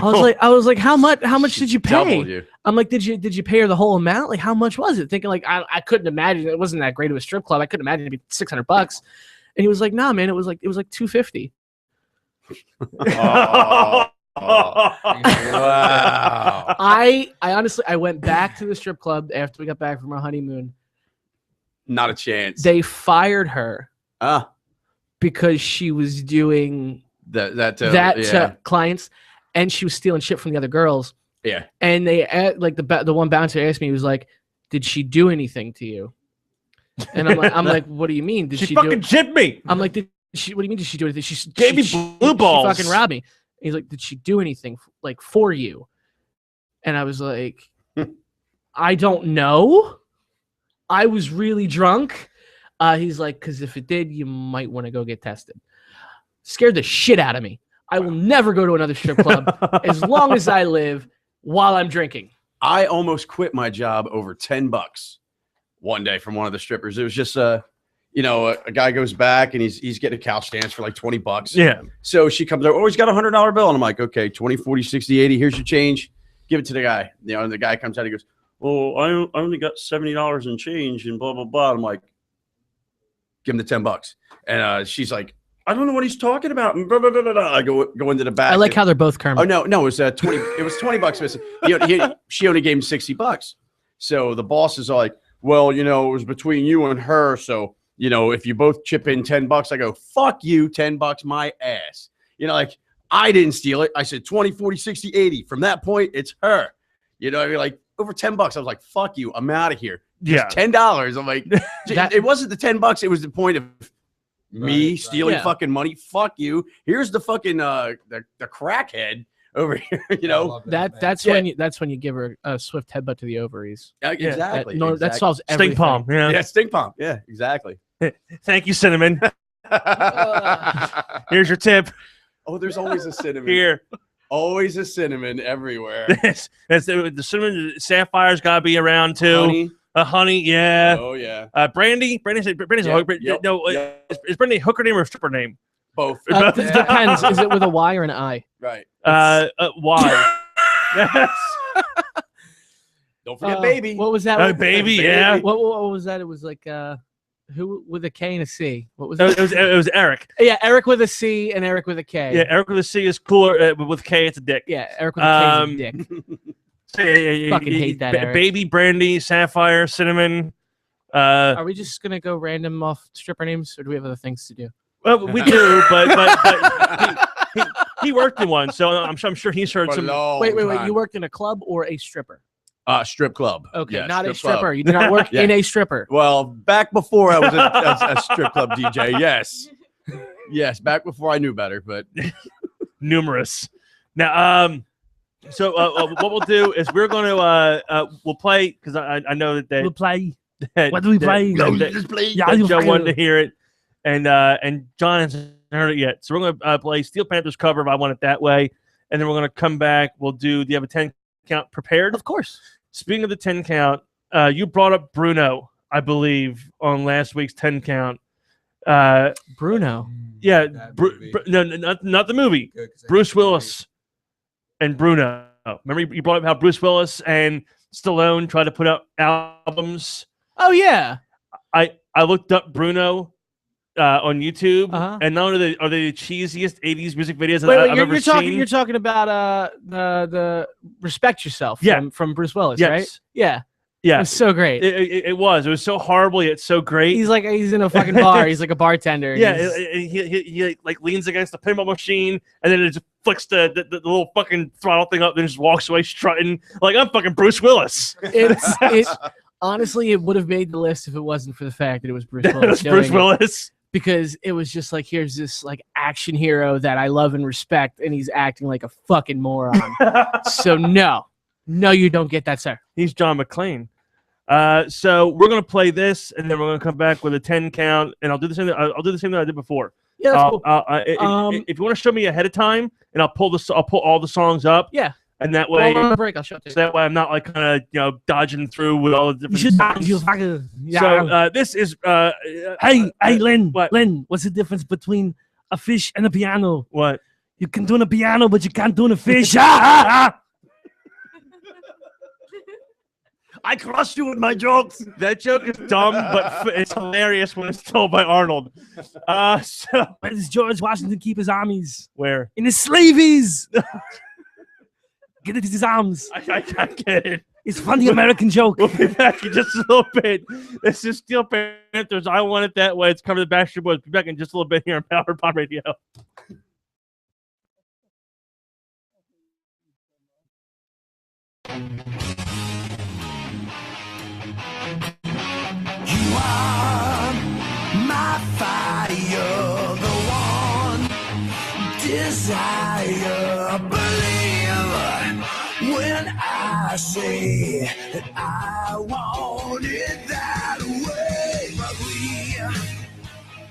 I was like, how much did you pay? Doubled you. I'm like, did you pay her the whole amount? Like, how much was it? Thinking like, I couldn't imagine it wasn't that great of a strip club. I couldn't imagine it'd be $600. And he was like, nah, man, it was like $250. Wow. I honestly, I went back to the strip club after we got back from our honeymoon. Not a chance. They fired her Ah, because she was doing that that yeah. to clients, and she was stealing shit from the other girls. Yeah. And they like the one bouncer asked me, he was like, "Did she do anything to you?" And I'm like, "What do you mean? Did She she fucking do?" chipped me. I'm like, "Did she? What do you mean? Did she do anything? She Gave me blue balls. She fucking robbed me." And he's like, "Did she do anything like for you?" And I was like, "I don't know. I was really drunk." He's like, "Because if it did, you might want to go get tested." Scared the shit out of me. I will never go to another strip club as long as I live while I'm drinking. I almost quit my job over $10 one day from one of the strippers. It was just a guy goes back and he's getting a couch dance for like $20. Yeah. So she comes over, oh, he's got $100 bill. And I'm like, okay, 20, 40, 60, 80. Here's your change. Give it to the guy. And the guy comes out, he goes, oh, I only got $70 in change and blah, blah, blah. I'm like, give him the $10. And she's like, I don't know what he's talking about. And blah, blah, blah, blah, blah. I go into the back. I like how they're both Kermit. Oh no, it was 20. It was $20 missing. She only gave him $60. So the boss is like, well, it was between you and her. So if you both chip in $10, I go, fuck you, $10 my ass. Like I didn't steal it. I said 20, 40, 60, 80. From that point, it's her. Like over $10. I was like, fuck you, I'm out of here. Yeah. $10. I'm like, it wasn't the $10. It was the point of me stealing Yeah. fucking money. Fuck you. Here's the fucking the crackhead over here. That's Yeah. when you give her a swift headbutt to the ovaries. Exactly. That solves everything. Stink palm. Yeah. Yeah, stink palm. Yeah, exactly. Thank you, Cinnamon. Here's your tip. Oh, there's always a cinnamon. Here. Always a cinnamon everywhere. That's the cinnamon. Sapphire's got to be around too. Honey. Honey, yeah. Oh yeah. Brandy's a Yep, hooker. yep, No, yep. is Brandy a hooker name or a stripper name? Both. Depends. Is it with a Y or an I? Right. Why? Yes. Don't forget baby. What was that? Baby, yeah. What was that? It was like who with a K and a C? What was It that? was Eric. Yeah, Eric with a C and Eric with a K. Yeah, Eric with a C is cooler. But with K, it's a dick. Yeah, Eric with a K is a dick. So, yeah, Fucking hate that, Eric. Baby, Brandy, Sapphire, Cinnamon. Are we just gonna go random off stripper names, or do we have other things to do? Well, we do, but he worked in one, so I'm sure he's heard For a some. long Wait. time. You worked in a club or a stripper? Strip club. Okay, Yeah, not a strip club. stripper. You did not work Yeah. in a stripper. Well, back before I was a strip club DJ, yes. Yes, back before I knew better, but Numerous. Now, so what we'll do is we're going to we'll play because I know that We'll play. that What do we play? that Joe wanted to hear it. and John hasn't heard it yet. So we're gonna play Steel Panthers cover of "I Want It That Way," and then we're gonna come back. We'll do. Do you have a 10 count prepared? Of course. Speaking of the 10 count, you brought up Bruno, I believe, on last week's 10 count. Bruno. Yeah, That movie. no, not the movie. Good, 'cause I Bruce can't read. Willis and Bruno. Remember you brought up how Bruce Willis and Stallone tried to put out albums. Oh yeah. I looked up Bruno on YouTube, Uh-huh. and not only are they the cheesiest '80s music videos that Wait, I've ever you're seen. talking. You're talking about the Respect Yourself. Yeah. From Bruce Willis, Yes. right? Yeah. Yeah, It's so great. it was. It was so horrible yet so great. He's in a fucking bar. He's like a bartender. and Yeah, he's- he like leans against the pinball machine, and then it just flicks the little fucking throttle thing up, then just walks away strutting like I'm fucking Bruce Willis. it honestly it would have made the list if it wasn't for the fact that it was Bruce It Willis. was doing Bruce it. Willis. Because it was just like, here's this like action hero that I love and respect, and he's acting like a fucking moron. So no, you don't get that, sir. He's John McClane. So we're gonna play this, and then we're gonna come back with a 10 count, and I'll do the same. I'll do the same that I did before. Yeah, that's cool. If you want to show me ahead of time, and I'll pull all the songs up. Yeah. And that Well, way, on the break, I'll show it to you. so that way I'm not like kind of dodging through with all the different. songs. So this is Hey, Lynn. What? Lynn, what's the difference between a fish and a piano? what? You can do on a piano, but you can't do on a fish. I crushed you with my jokes. That joke is dumb, but it's hilarious when it's told by Arnold. So Where does George Washington keep his armies? where? In his sleeveys. Get it in his arms. I get it. It's a funny American joke. We'll be back in just a little bit. This is Steel Panthers. I Want It That Way. It's covered the Backstreet Boys. Be back in just a little bit here on Power Bomb Radio. You are my fire, the one desire. Believe when I say that I want it that way. But we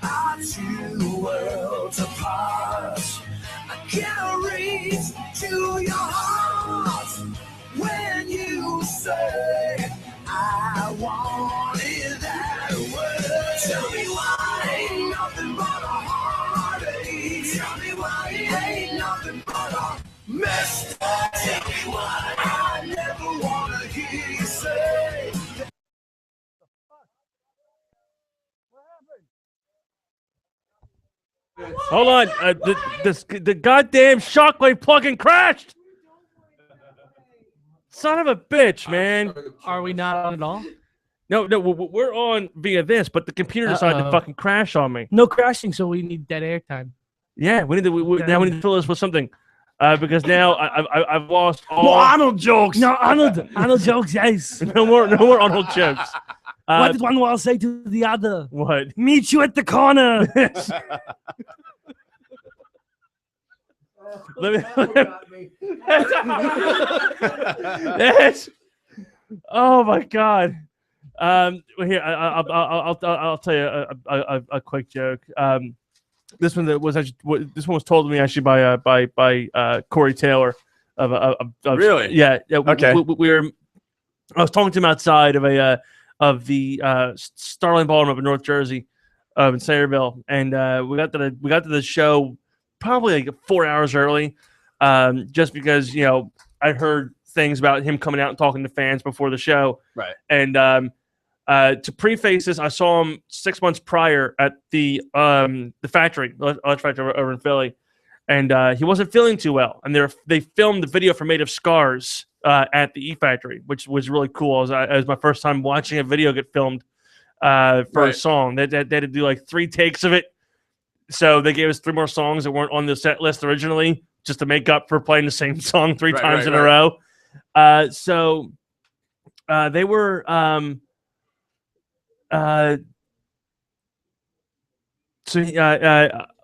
are two worlds apart. I can't reach to your heart when you say I want it that way. Tell me why ain't nothing but a heartache. Tell me why it ain't nothing but a mess. Tell me why I never wanna hear you say. Hold on. The goddamn shockwave plug-in crashed. Son of a bitch, man. Are we not on at all? No, we're on via this, but the computer decided to Uh-oh. fucking crash on me. No crashing, so we need dead air time. Yeah, we need to. Now we need to fill this with something, because now I've lost all. No Arnold jokes. No Arnold jokes. Yes. No more Arnold jokes. What did one wall say to the other? What? Meet you at the corner. Yes. Oh my God. Well, here I'll tell you a quick joke. This one was told to me actually by Corey Taylor of Really? Yeah. Okay. I was talking to him outside of the Starling Ballroom up in North Jersey, in Sayreville, and we got to the show probably like 4 hours early, just because I heard things about him coming out and talking to fans before the show. Right. And to preface this, I saw him 6 months prior at the factory, Electric Factory over in Philly, and he wasn't feeling too well. And they filmed the video for Made of Scars at the E Factory, which was really cool. It was my first time watching a video get filmed for a song. They had to do like 3 takes of it. So they gave us 3 more songs that weren't on the set list originally, just to make up for playing the same song 3 times in a row. So they were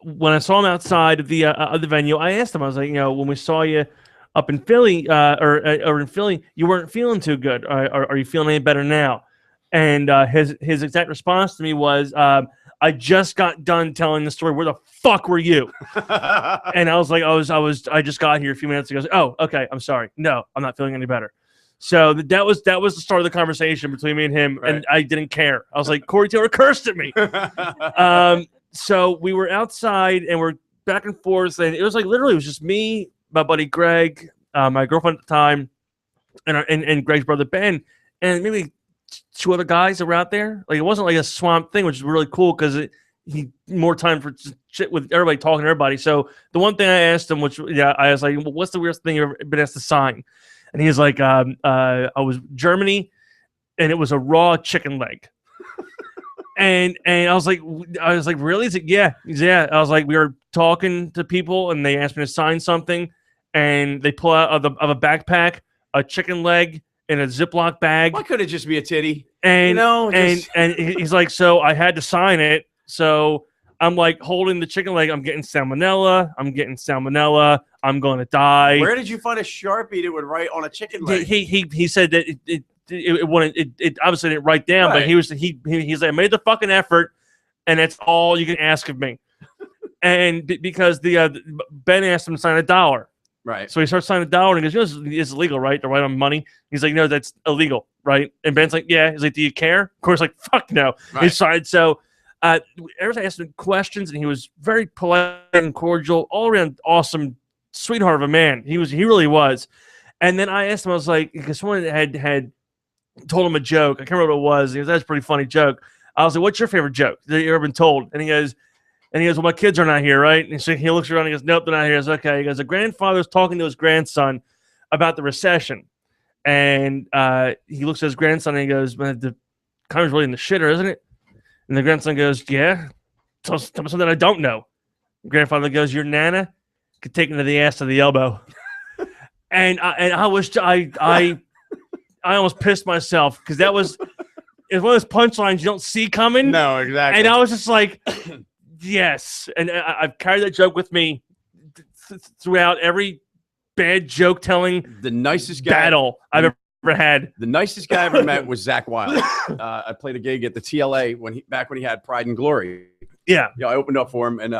when I saw him outside of the venue, I asked him, I was like, when we saw you up in Philly or in Philly, you weren't feeling too good. Are you feeling any better now? And his exact response to me was, I I just got done telling the story. Where the fuck were you? And I was like, I just got here a few minutes ago. Oh, okay. I'm sorry. No, I'm not feeling any better. So that was the start of the conversation between me and him, and I didn't care. I was like, Corey Taylor cursed at me. So we were outside and we're back and forth, and it was like literally it was just me, my buddy Greg, my girlfriend at the time, and Greg's brother Ben, and maybe 2 other guys that were out there. Like it wasn't like a swamp thing, which is really cool because he more time for shit with everybody talking to everybody. So the one thing I asked him, I was like, well, what's the weirdest thing you've ever been asked to sign? And he's like, I was Germany, and it was a raw chicken leg. and I was like, really? He's like, yeah. I was like, we were talking to people, and they asked me to sign something, and they pull out of a backpack a chicken leg in a Ziploc bag. Why could it just be a titty? And and he's like, so I had to sign it. So I'm like holding the chicken leg. I'm getting salmonella. I'm going to die. Where did you find a Sharpie that would write on a chicken leg? He said that it wouldn't. It obviously didn't write down, but he's like, I made the fucking effort, and that's all you can ask of me. And because Ben asked him to sign $1. Right. So he starts signing $1 and he goes, it's illegal, right? To write on money. He's like, no, that's illegal, right? And Ben's like, yeah. He's like, do you care? Of course, like, fuck no. Right. He signed. So everyone asked him questions, and he was very polite and cordial, all around awesome, sweetheart of a man. He really was. And then I asked him, I was like, because someone had told him a joke. I can't remember what it was. He goes, that's a pretty funny joke. I was like, what's your favorite joke that you've ever been told? And he goes, well, my kids are not here, right? And so he looks around and he goes, nope, they're not here. I said, okay. He goes, the grandfather's talking to his grandson about the recession. And he looks at his grandson and he goes, man, the economy's really in the shitter, isn't it? And the grandson goes, yeah. Tell me something I don't know. The grandfather goes, your Nana could take him to the ass to the elbow. and I almost pissed myself because it was one of those punchlines you don't see coming. No, exactly. And I was just like, yes. And I've carried that joke with me throughout every bad joke telling the nicest guy battle I've ever had. The nicest guy I ever met was Zach Wilde. I played a gig at the TLA back when he had Pride and Glory. Yeah. I opened up for him, and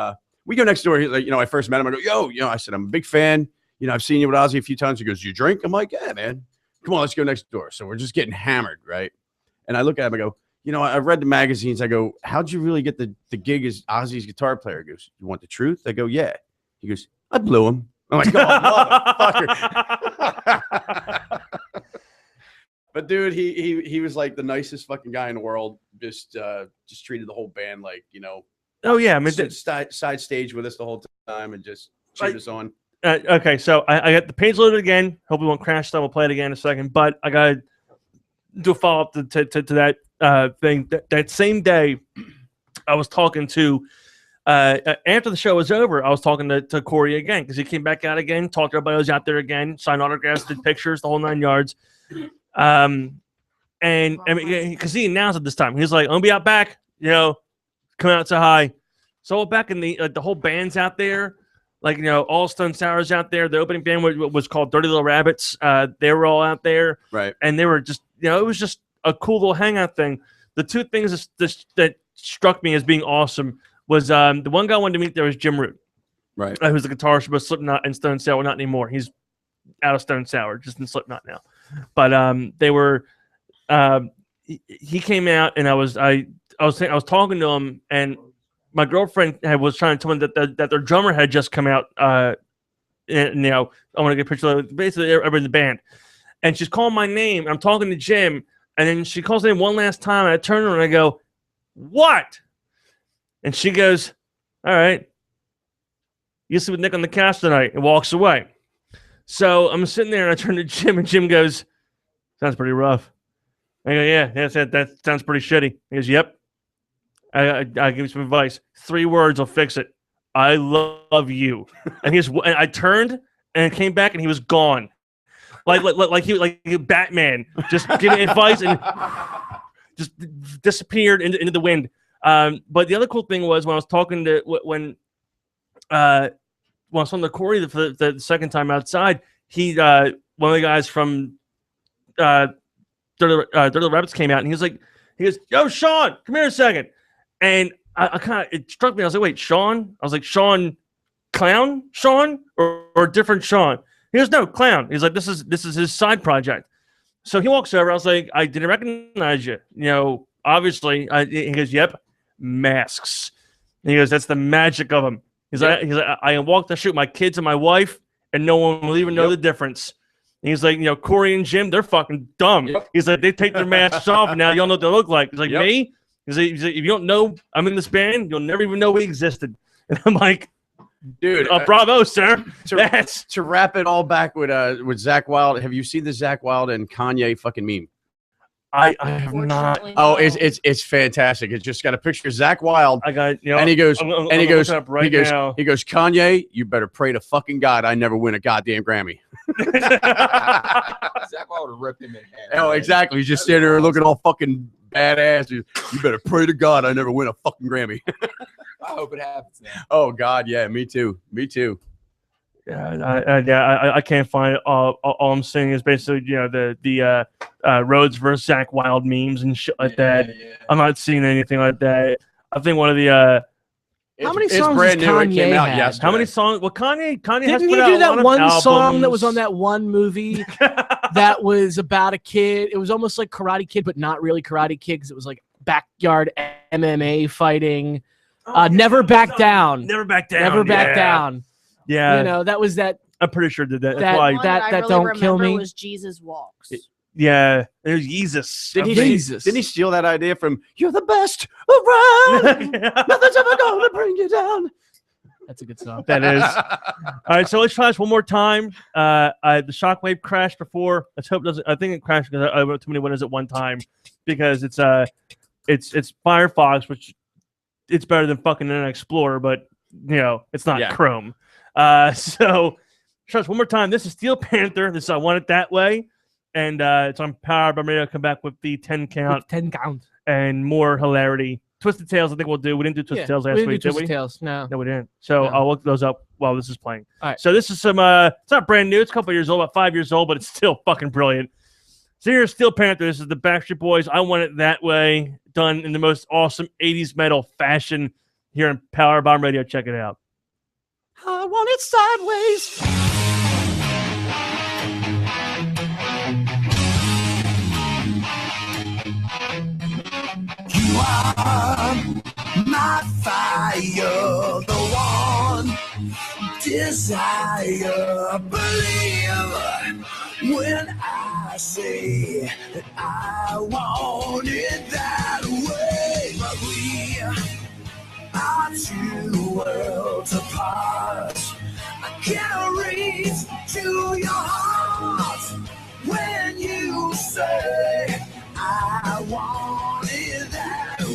we go next door. He's like, I first met him. I go, I said, I'm a big fan. I've seen you with Ozzy a few times. He goes, you drink? I'm like, yeah, man. Come on, let's go next door. So we're just getting hammered, right? And I look at him, I go, I read the magazines. I go, how'd you really get the gig as Ozzy's guitar player? He goes, you want the truth? I go, yeah. He goes, I blew him. I'm like, oh, motherfucker. But dude, he was like the nicest fucking guy in the world. Just treated the whole band like, Oh yeah, I mean, side stage with us the whole time and just cheered us on. Okay, so I got the page loaded again. Hope we won't crash them. We'll play it again in a second. But I got to do a follow up to that thing. That same day, I was talking to after the show was over. I was talking to Corey again because he came back out again, talked to everybody who was out there again, signed autographs, did pictures, the whole 9 yards. And I mean, because he announced it this time, he's like, "I'm gonna be out back, come out to hi." So back in the whole band's out there. Like, all Stone Sour's out there. The opening band was called Dirty Little Rabbits. They were all out there. Right. And they were just, it was just a cool little hangout thing. The two things that struck me as being awesome was the one guy I wanted to meet there was Jim Root. Right. Who's the guitarist for Slipknot and Stone Sour. Not anymore. He's out of Stone Sour, just in Slipknot now. But they were, he came out and I was talking to him, and my girlfriend was trying to tell me that their drummer had just come out. I want to get a picture of basically everybody in the band, and she's calling my name. I'm talking to Jim, and then she calls my name one last time, and I turn to her and I go, "What?" And she goes, "All right, you sleep with Nick on the couch tonight," and walks away. So I'm sitting there and I turn to Jim, and Jim goes, "Sounds pretty rough." I go, "Yeah, that sounds pretty shitty." He goes, "Yep. I give you some advice. 3 words will fix it. I love you." And and I turned and came back and he was gone. Like he Batman, just giving advice and just disappeared into the wind. But the other cool thing was when I was talking to when I was on the Corey for the second time outside, one of the guys from Dirty Rabbits came out and he goes, "Yo, Sean, come here a second." And I kind of it struck me. I was like, wait, Sean? I was like, Sean, clown, Sean, or different Sean? He goes, no, clown. He's like, this is his side project. So he walks over. I was like, I didn't recognize you. You know, obviously. He goes, yep, masks. And he goes, that's the magic of them. He's like, I can walk the shoot my kids and my wife, and no one will even know the difference. And he's like, you know, Corey and Jim, they're fucking dumb. Yep. He's like, they take their masks off, and now you don't know what they look like. He's like, Yep. me? He's like, if you don't know I'm in this band, you'll never even know we existed. And I'm like, Dude, bravo, sir. to wrap it all back with Zach Wild, have you seen the Zach Wild and Kanye fucking meme? I have not. Unfortunately, Oh, no. it's fantastic. It's just got a picture of Zach Wild, I got, you know, and he goes, I'm and he gonna goes, look it up right he goes, now. he goes, Kanye, you better pray to fucking God I never win a goddamn Grammy. Zach Wilder ripped him in half. Oh, exactly. He's just standing there looking all fucking badass. You better pray to God I never win a fucking Grammy. I hope it happens now. Oh God, yeah, me too. Me too. I can't find it. All I'm seeing is basically, you know, the Rhodes versus Zach Wild memes and shit like that. Yeah. I'm not seeing anything like that. I think one of the How many It's songs brand does new. It came Kanye out have? yesterday. how many songs? Well, Kanye has Didn't he put out do a that lot of one song that was on albums. that one movie that was about a kid? It was almost like Karate Kid, but not really Karate Kid because it was like backyard MMA fighting. Never Back Down. Never back down. Never Back yeah. Down. Yeah, You know, that was that. I'm pretty sure did that. That's that- why. One that I really Don't Kill remember Me. was Jesus Walks. Yeah, there's Jesus. Didn't he, Jesus. didn't he steal that idea from "You're the best around"? Nothing's ever gonna bring you down. That's a good song. That is. All right, so let's try this one more time. The Shockwave crashed before. Let's hope it doesn't. I think it crashed because I wrote too many winners at one time because it's Firefox, which it's better than fucking Internet Explorer, but you know it's not Yeah. Chrome. So try this one more time. This is Steel Panther. This is I Want It That Way, and it's on Power. But I'm ready to come back with the 10 count 10 count. and more hilarity. Twisted Tales, I think we'll do. We didn't do Twisted Tales last we didn't week, do did we? Twisted Tales. No. No, we didn't. So No. I'll look those up while this is playing. All right. So this is some. It's not brand new. It's a couple years old, about 5 years old, but it's still fucking brilliant. So here's Steel Panther. This is the Backstreet Boys. I Want It That Way, done in the most awesome 80s metal fashion here in Power Bomb Radio. Check it out. I want it sideways. You are my fire, the one desire. Believe when I say that I want it that way. But we are two worlds apart. I can't reach to your heart when you say I want it that way.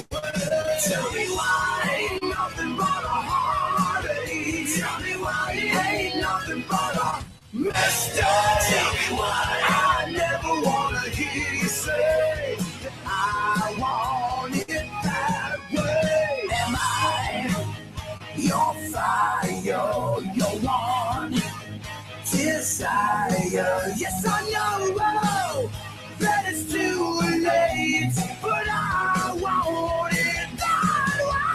Tell me why ain't nothing but a heartache. Tell me why it ain't nothing but a mistake. Tell me why I never wanna hear you say that I want it that way. Am I your fire, your one desire? Yes, I know that it's too late, but I want it that way.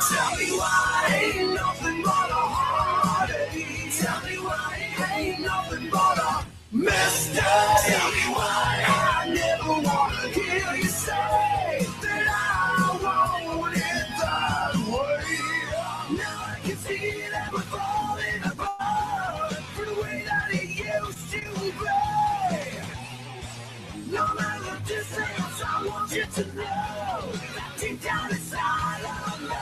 Tell me why ain't nothing but a heartache. Tell me why ain't nothing but a mistake. Tell me why I never wanna hear you say that I want it that way. Now I can see that we're falling apart for the way that it used to be. No matter the distance, I want you to know that deep down inside of me,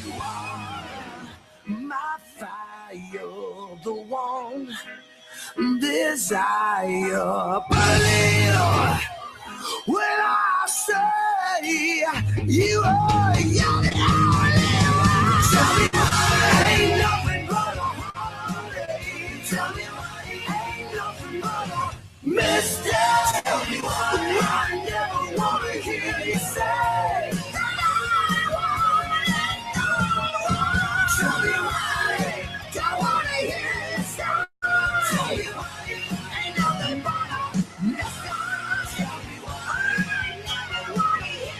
you are my fire, the one desire. Believe when I say you are the only one. Tell me why ain't nothing but a heartache. Tell me why ain't nothing but a mistake. Tell me why I never wanna hear you say that I want it that way. Tell me why I don't wanna hear you say. Tell me why ain't nothing but a mistake. Tell me why I never wanna hear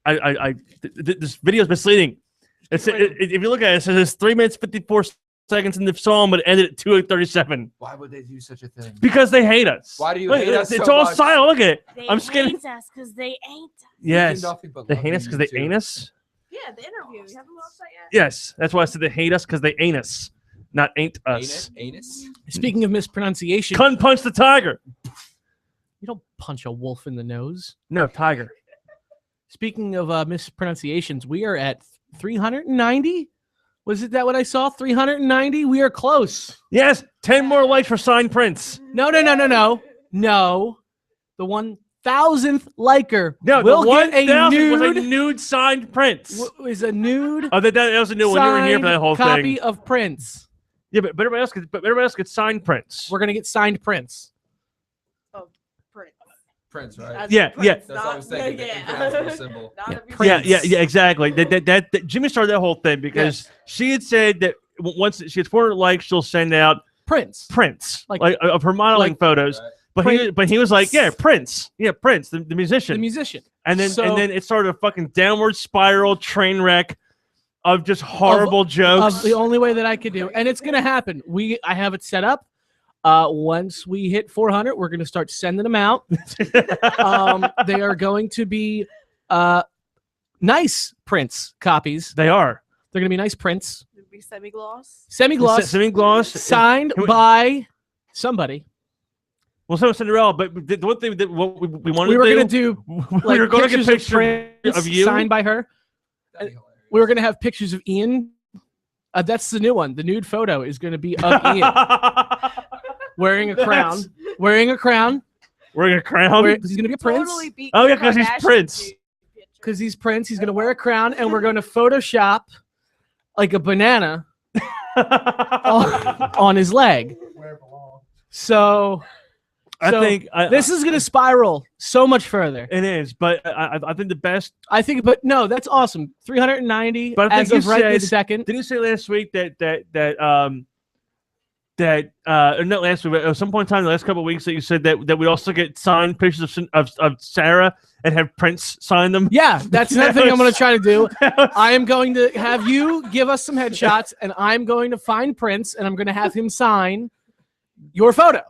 this video is misleading. If you look at it, it says it's 3 minutes 54 seconds in the song, but it ended at 2:37. Why would they do such a thing? Because they hate us. Why do you Look, hate us It's so all much? silent. Look at it. They I'm scared. hate us because they ain't us. Yes. Nothing but They love hate us you because they too. ain't us. Yeah, the interview. You haven't watched that yet? Yes. That's why I said they hate us because they ain't us, not ain't us. Anus? Speaking of mispronunciation, Cunt punch the tiger. you don't punch a wolf in the nose. No, tiger. Speaking of mispronunciations, we are at 390. Was it that what I saw? 390. We are close. Yes. 10 more likes for signed prints. No. The 1,000th liker No, will the get a 1,000 was a nude. nude signed Prince. Is a nude. Oh, that was a new one. You were here for that whole copy thing. of Prince. Yeah, but everybody else gets signed Prince. We're gonna get signed Prince. Prince, right? That's Yeah, Prince, yeah. That's what I was thinking. Yeah. The impossible symbol. Not Yeah, of your Prince. Yeah, exactly. That Jimmy started that whole thing because she had said that once she has 400 likes, she'll send out Prince. prints Like- of her modeling like- photos. Right. But he was like, yeah, Prince, Prince, the musician. The musician. and then So- it started a fucking downward spiral train wreck of just horrible jokes. Of the only way that I could do, and it's gonna happen. I have it set up. Once we hit 400, we're gonna start sending them out. They are going to be nice Prince copies. They are They're gonna be nice prints, It'd be semi-gloss. semi-gloss, semi-gloss, signed Can we- by somebody. Well, so Cinderella, but the one thing that what we wanted We were to gonna do, do we were going to get pictures of pictures Prince of you. signed by her. That'd be hilarious. We were gonna have pictures of Ian. That's the new one. The nude photo is gonna be of Ian wearing a crown. Wearing a crown. Wearing a crown. He's gonna be a prince. Totally beat Oh, yeah, Kim 'cause he's Kardashian Prince. picture. Because he's Prince. He's gonna wear a crown, and we're gonna Photoshop like a banana on his leg. So I think this is gonna spiral so much further. it is, but I think the best. I think, but no, that's awesome. 390 But I as think of you right this said- second. Didn't you say last week or not last week, but at some point in time, the last couple of weeks, that you said that we also get signed pictures of Sarah and have Prince sign them? Yeah, that's another thing I'm gonna try to do. I am going to have you give us some headshots, and I'm going to find Prince, and I'm going to have him sign your photo.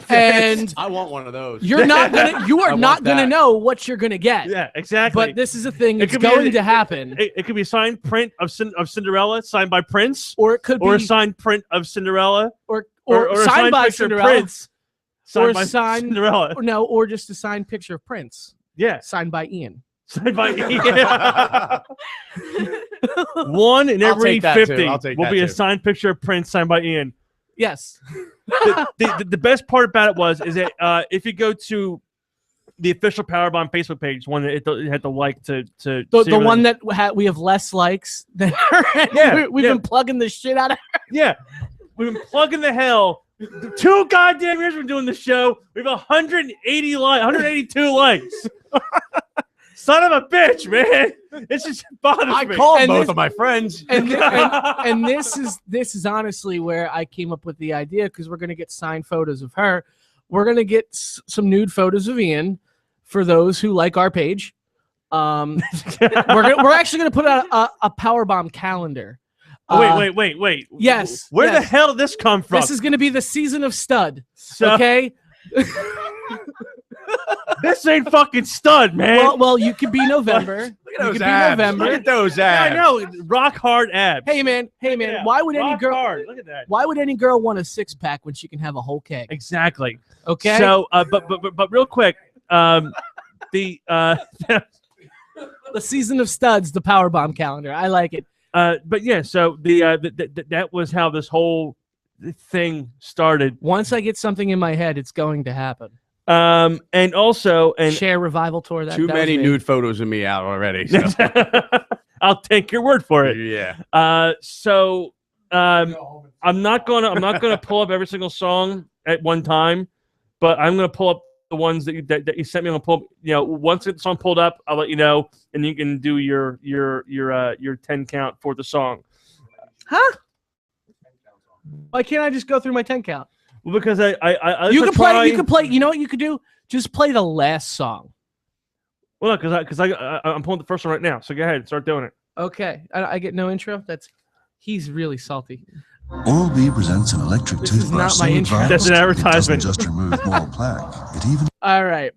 And I want one of those. you are I not want gonna that. know what you're gonna get. Yeah, exactly. But this is a thing It that's could be going any- to happen, it could be a signed print of Cinderella signed by Prince, or it could or a be, signed print of Cinderella, or a signed by picture of Cinderella, Prince, signed or by signed- Cinderella. or no, or just a signed picture of Prince, Yeah, signed by Ian. signed by one in I'll every take that too. 50 I'll take will that be a too. signed picture of Prince signed by Ian. Yes. The best part about it is that if you go to the official Powerbomb Facebook page, one that it had the like to see The everything. one that we have less likes than her. Yeah, We've yeah. been plugging the shit out of her. Yeah, we've been plugging the hell. 2 goddamn years we're doing the show. We have 182 likes. Son of a bitch, man! It just bothers I me. called And both this- of my friends. And this is honestly where I came up with the idea, because we're gonna get signed photos of her. We're gonna get some nude photos of Ian for those who like our page. We're actually gonna put out a Powerbomb calendar. Wait. Yes, Where the yes. hell did this come from? This is gonna be the season of stud. So- Okay. This ain't fucking stud, man. Well, you could be November. Look You at those could be abs. November. Look at those Yeah, abs. I know. Rock hard abs. Hey man, Yeah, why would any rock girl? hard. Look at that. Why would any girl want a 6-pack when she can have a whole keg? Exactly. Okay. So, but real quick, the the season of studs, the Powerbomb calendar. I like it. but yeah. So that was how this whole thing started. Once I get something in my head, it's going to happen. And also, Share revival tour. That Too that was many me. nude photos of me out already. So. I'll take your word for it. Yeah. So I'm not gonna pull up every single song at one time, but I'm gonna pull up the ones that you sent me. I'm gonna pull up, once the song pulled up, I'll let you know, and you can do your 10 count for the song. Huh? Why can't I just go through my 10 count? Well, because I You can play. You can play. You know what you could do? Just play the last song. Well, because I'm pulling the first one right now. So go ahead, start doing it. Okay, I get no intro. He's really salty. Oral-B presents an electric This is toothbrush not my so intro. advanced That's an it advertisement. doesn't just remove moral plaque. It even All right.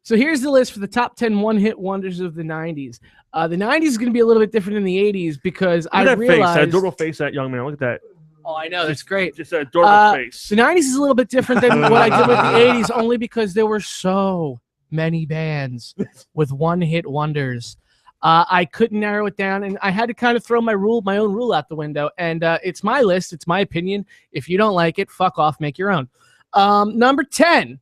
So here's the list for the top 10 one-hit wonders of the 90s. The 90s is going to be a little bit different than the 80s because Look at I that face, that realized. adorable face, that young man. Look at that. Oh, I know. That's great. Just that adorable Uh, face. The 90s is a little bit different than what I did with the 80s only because there were so many bands with one-hit wonders. I couldn't narrow it down, and I had to kind of throw my own rule out the window. And it's my list. It's my opinion. If you don't like it, fuck off. Make your own. Number 10,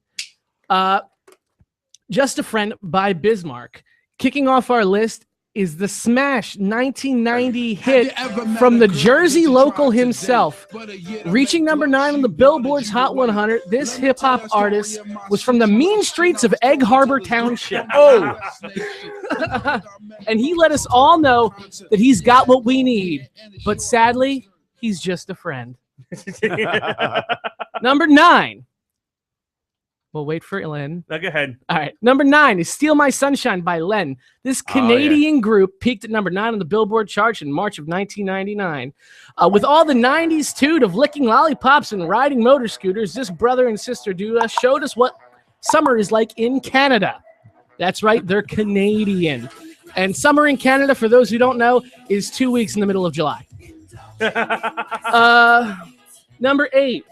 Just a Friend by Bismarck. Kicking off our list is the smash 1990 hit from the Jersey local himself. Reaching number 9 on the Billboard's Hot 100, this hip-hop artist was from the mean streets of Egg Harbor Township. Oh! And he let us all know that he's got what we need. But sadly, he's just a friend. Number 9. We'll wait for Len. Now go ahead. All right. Number 9 is Steal My Sunshine by Len. This Canadian group peaked at number 9 on the Billboard chart in March of 1999. With all the 90s toot of licking lollipops and riding motor scooters, this brother and sister duo showed us what summer is like in Canada. That's right. They're Canadian. And summer in Canada, for those who don't know, is 2 weeks in the middle of July. Number 8.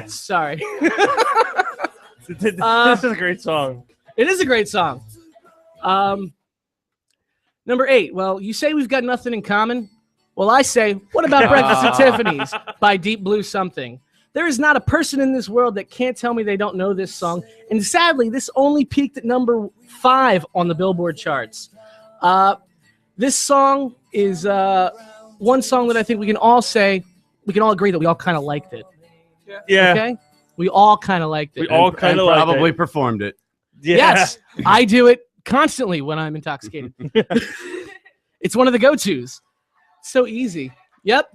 Sorry. This is a great song. It is a great song. Number 8. Well, you say we've got nothing in common. Well, I say, what about Breakfast at Tiffany's by Deep Blue Something? There is not a person in this world that can't tell me they don't know this song. And sadly, this only peaked at number 5 on the Billboard charts. This song is one song that I think we can all agree that we all kind of liked it. Yeah. Okay? We all kind of liked it. We all kind of liked probably it. performed it. Yeah. Yes, I do it constantly when I'm intoxicated. It's one of the go-tos. So easy. Yep.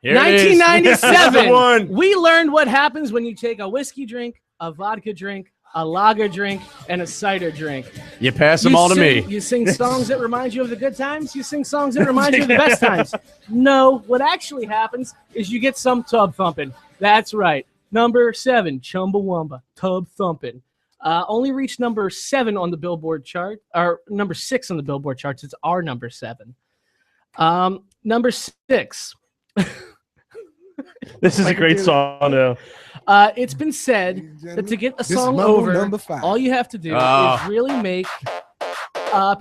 Here it is. 1997. We learned what happens when you take a whiskey drink, a vodka drink, a lager drink, and a cider drink. You pass them all to me. You sing songs that remind you of the good times. You sing songs that remind you of the best times. No, what actually happens is you get some tub thumping. That's right. Number 7, Chumbawamba, Tub Thumping. Only reached number 7 on the Billboard chart, or number 6 on the Billboard charts. It's our number 7. Number 6. This is a great song, though. It's been said that to get a song over, all you have to do is really make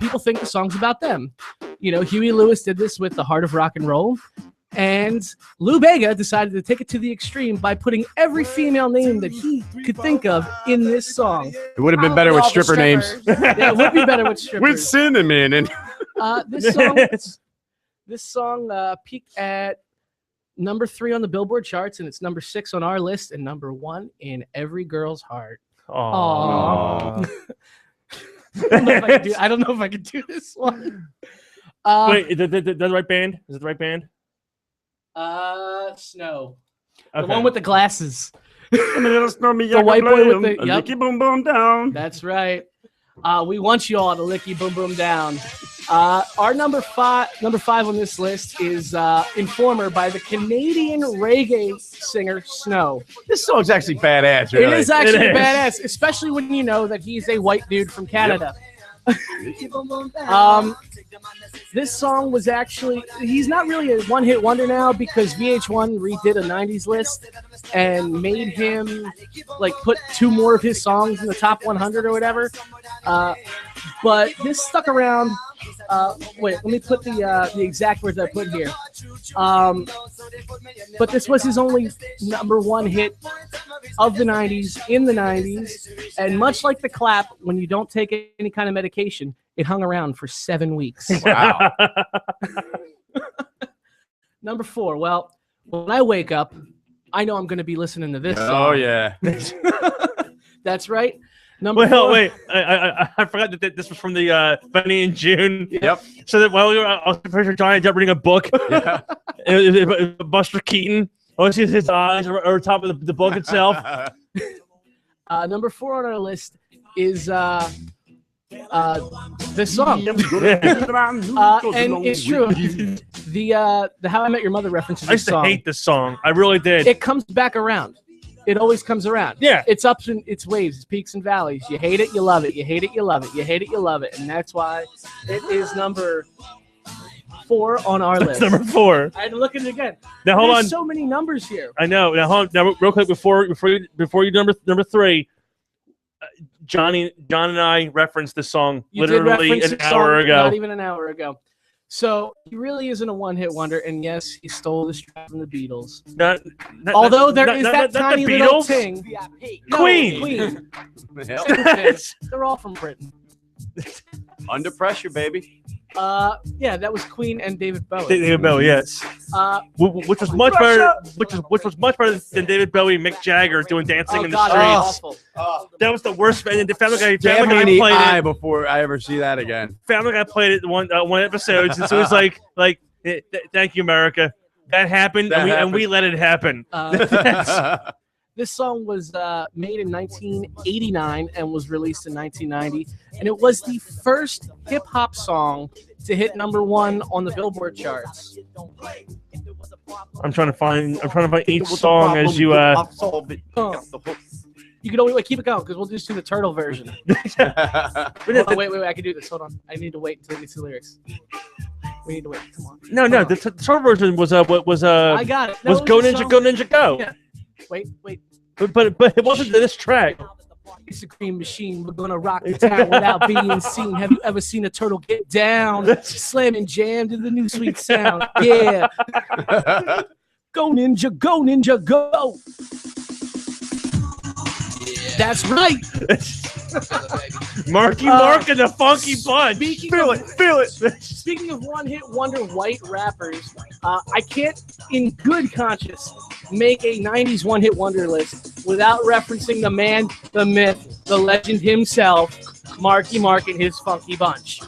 people think the song's about them. You know, Huey Lewis did this with The Heart of Rock and Roll. And Lou Bega decided to take it to the extreme by putting every female name that he could think of in this song. It would have been better with stripper names. Yeah, it would be better with strippers. With cinnamon and This song peaked at number 3 on the Billboard charts, and it's number 6 on our list and number 1 in every girl's heart. Aww. I don't know if I can do this one. Wait, is that the right band? Is it the right band? Snow. Okay. The one with the glasses. the white boy with the yep. licky boom boom down. That's right. We want you all to licky boom boom down. Our number 5 on this list is Informer by the Canadian reggae singer Snow. This song's actually badass. Really. It is actually badass, especially when you know that he's a white dude from Canada. This song was actually, he's not really a one-hit wonder now because VH1 redid a 90s list and made him like put 2 more of his songs in the top 100 or whatever. But this stuck around. Wait, let me put the exact words I put here. But this was his only number 1 hit of the 90s, in the 90s. And much like The Clap, when you don't take any kind of medication, it hung around for 7 weeks. Wow. Number 4. Well, when I wake up, I know I'm going to be listening to this song. Oh, yeah. That's right. Number 4. Wait. I forgot that this was from the Benny and June. Yep. So that while I was pretty sure Johnny Depp reading a book. Yeah. It was Buster Keaton. Oh, see his eyes over top of the book itself. Number 4 on our list is this song. And it's true. The How I Met Your Mother references I used this to song. hate this song. I really did. It comes back around. It always comes around. Yeah. It's ups and it's waves, it's peaks and valleys. You hate it, you love it. You hate it, you love it. You hate it, you love it. And that's why it is number 4 on our That's list. number 4. I had to look at it again. Now hold There's on. so many numbers here. I know. Now hold on. Now real quick before you number 3. John and I referenced this song You did literally reference an the hour song ago. Not even an hour ago. So he really isn't a one-hit wonder, and yes, he stole this track from the Beatles. Although there is that tiny the little Beatles? ting. No, Queen. Queen. Hell, They're all from Britain. under pressure, baby. Yeah, that was Queen and David Bowie. David Bowie, yes. Which was much better. Which was much better than David Bowie, and Mick Jagger doing dancing in the streets. Awful. That was the worst. And the Family Guy Damn me in played the eye it. before I ever see that again. Family Guy played it one episode, and so it was like, thank you, America. That happened, and we let it happen. This song was made in 1989 and was released in 1990, and it was the first hip-hop song to hit number 1 on the Billboard charts. I'm trying to find each song as you. You can only keep it going because we'll just do the turtle version. Hold on, wait, I can do this. Hold on, I need to wait until we get to the lyrics. We need to wait. Come on. No, the turtle version was I got it. That was Go the Ninja song. Go Ninja Go. Yeah. Wait. But it wasn't this track. It's a cream machine. We're gonna rock the town without being seen. Have you ever seen a turtle get down? Slamming jam to the new sweet sound. Yeah. Go Ninja, go. That's right. Marky Mark and the Funky Bunch. Feel it. Speaking of one-hit wonder white rappers, I can't, in good conscience, make a 90s one-hit wonder list without referencing the man, the myth, the legend himself, Marky Mark and his Funky Bunch.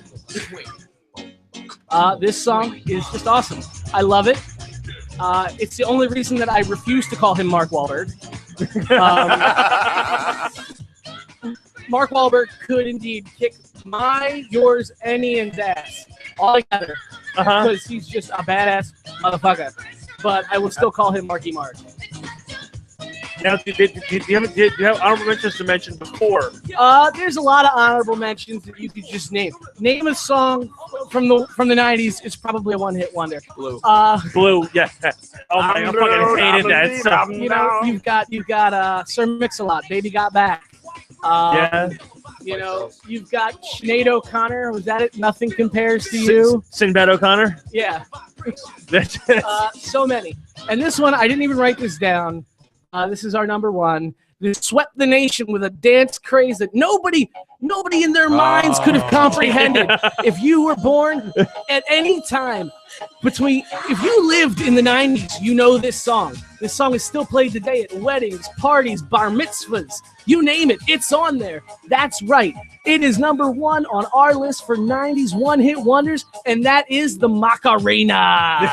This song is just awesome. I love it. It's the only reason that I refuse to call him Mark Wahlberg. Mark Wahlberg could indeed kick yours, and Ian's ass all together because he's just a badass motherfucker. But I will still call him Marky Mark. Now, do you have honorable mentions to mention before? There's a lot of honorable mentions that you could just name. Name a song from the 90s is probably a one-hit wonder. Blue. Blue, yeah. Oh my, I fucking hated that song. You know, you've got Sir Mix-a-Lot, Baby Got Back. Yeah. You know, you've got Sinead O'Connor. Was that it? Nothing Compares to You. Sinbad O'Connor. Yeah. So many. And this one, I didn't even write this down. This is our number 1. This swept the nation with a dance craze that nobody in their minds could have comprehended. If you were born at any time if you lived in the 90s, you know this song. This song is still played today at weddings, parties, bar mitzvahs. You name it, it's on there. That's right. It is number 1 on our list for 90s one-hit wonders, and that is the Macarena.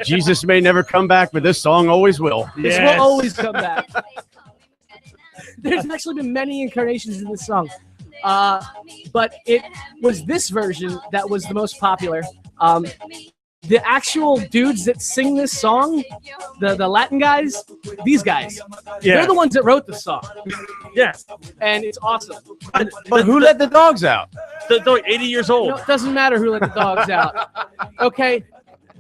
Jesus may never come back, but this song always will. This will always come back. There's actually been many incarnations of this song, but it was this version that was the most popular. The actual dudes that sing this song, the Latin guys, these guys, they're the ones that wrote the song. Yeah. And it's awesome. But who let the dogs out? They're 80 years old. No, it doesn't matter who let the dogs out. Okay,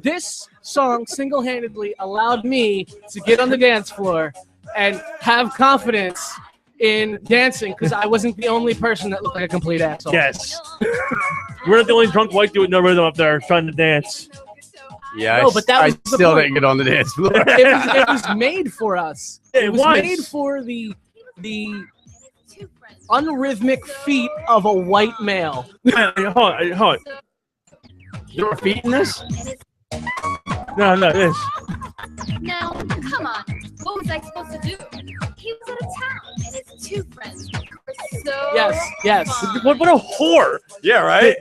this song single-handedly allowed me to get on the dance floor and have confidence in dancing because I wasn't the only person that looked like a complete asshole. Yes. We're not the only drunk white dude with no rhythm up there trying to dance. Yeah, No, but that was I the still point. didn't get on the dance floor. It was made for us. It was was. made for the unrhythmic feet of a white male. Hold on. There were feet in this? No, this. Now, come on. What was I supposed to do? He was out of town, and his 2 friends were so Yes. fun. What a whore. Yeah, right?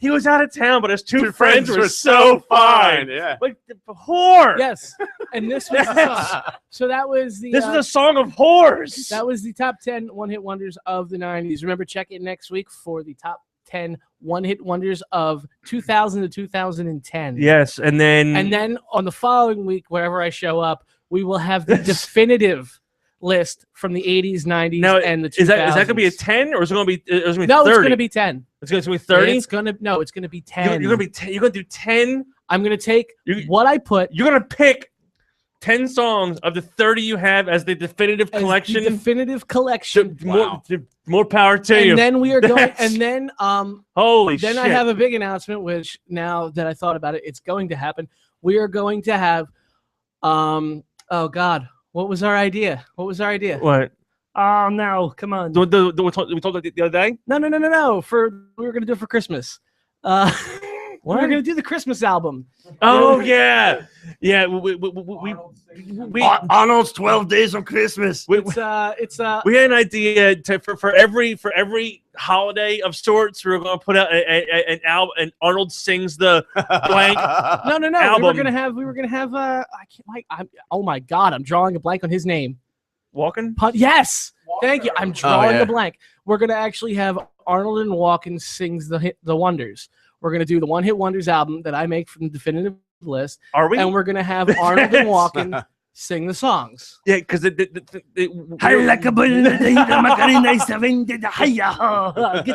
He was out of town, but his two Two friends were so fine. Yeah. Like, the whore. Yes. And this was the song. So that was the. This is a song of whores. That was the top 10 one-hit wonders of the 90s. Remember, check it next week for the top 10 one-hit wonders of 2000 to 2010. Yes, and then on the following week, wherever I show up, we will have the definitive list from the 80s, 90s, and the 2000s. Is that going to be a 10 or is it going to be? Is it No, 30? it's going to be 10. It's going to be 30. It's going to be 10. You're going to be 10. You're going to do 10. I'm going to take what I put. You're going to pick 10 songs of the 30 you have as the definitive collection. The definitive collection. More power to you. And then we are going. And then holy then shit. I have a big announcement, which now that I thought about it, it's going to happen. We are going to have. Oh God. What was our idea? What? Oh no! Come on. We told that the other day. No. We were gonna do it for Christmas. We were gonna do the Christmas album. Oh yeah. Arnold's 12 Days of Christmas. We had an idea for every holiday of sorts. We were going to put out an album, and Arnold sings the blank. No. Album. We were gonna have. Oh my God! I'm drawing a blank on his name. Walken? Yes. Thank you. I'm drawing a blank. We're gonna actually have Arnold and Walken sings the Wonders. We're gonna do the One Hit Wonders album that I make from the definitive list. Are we? And we're gonna have Arnold and Walken sing the songs. Yeah, because Get to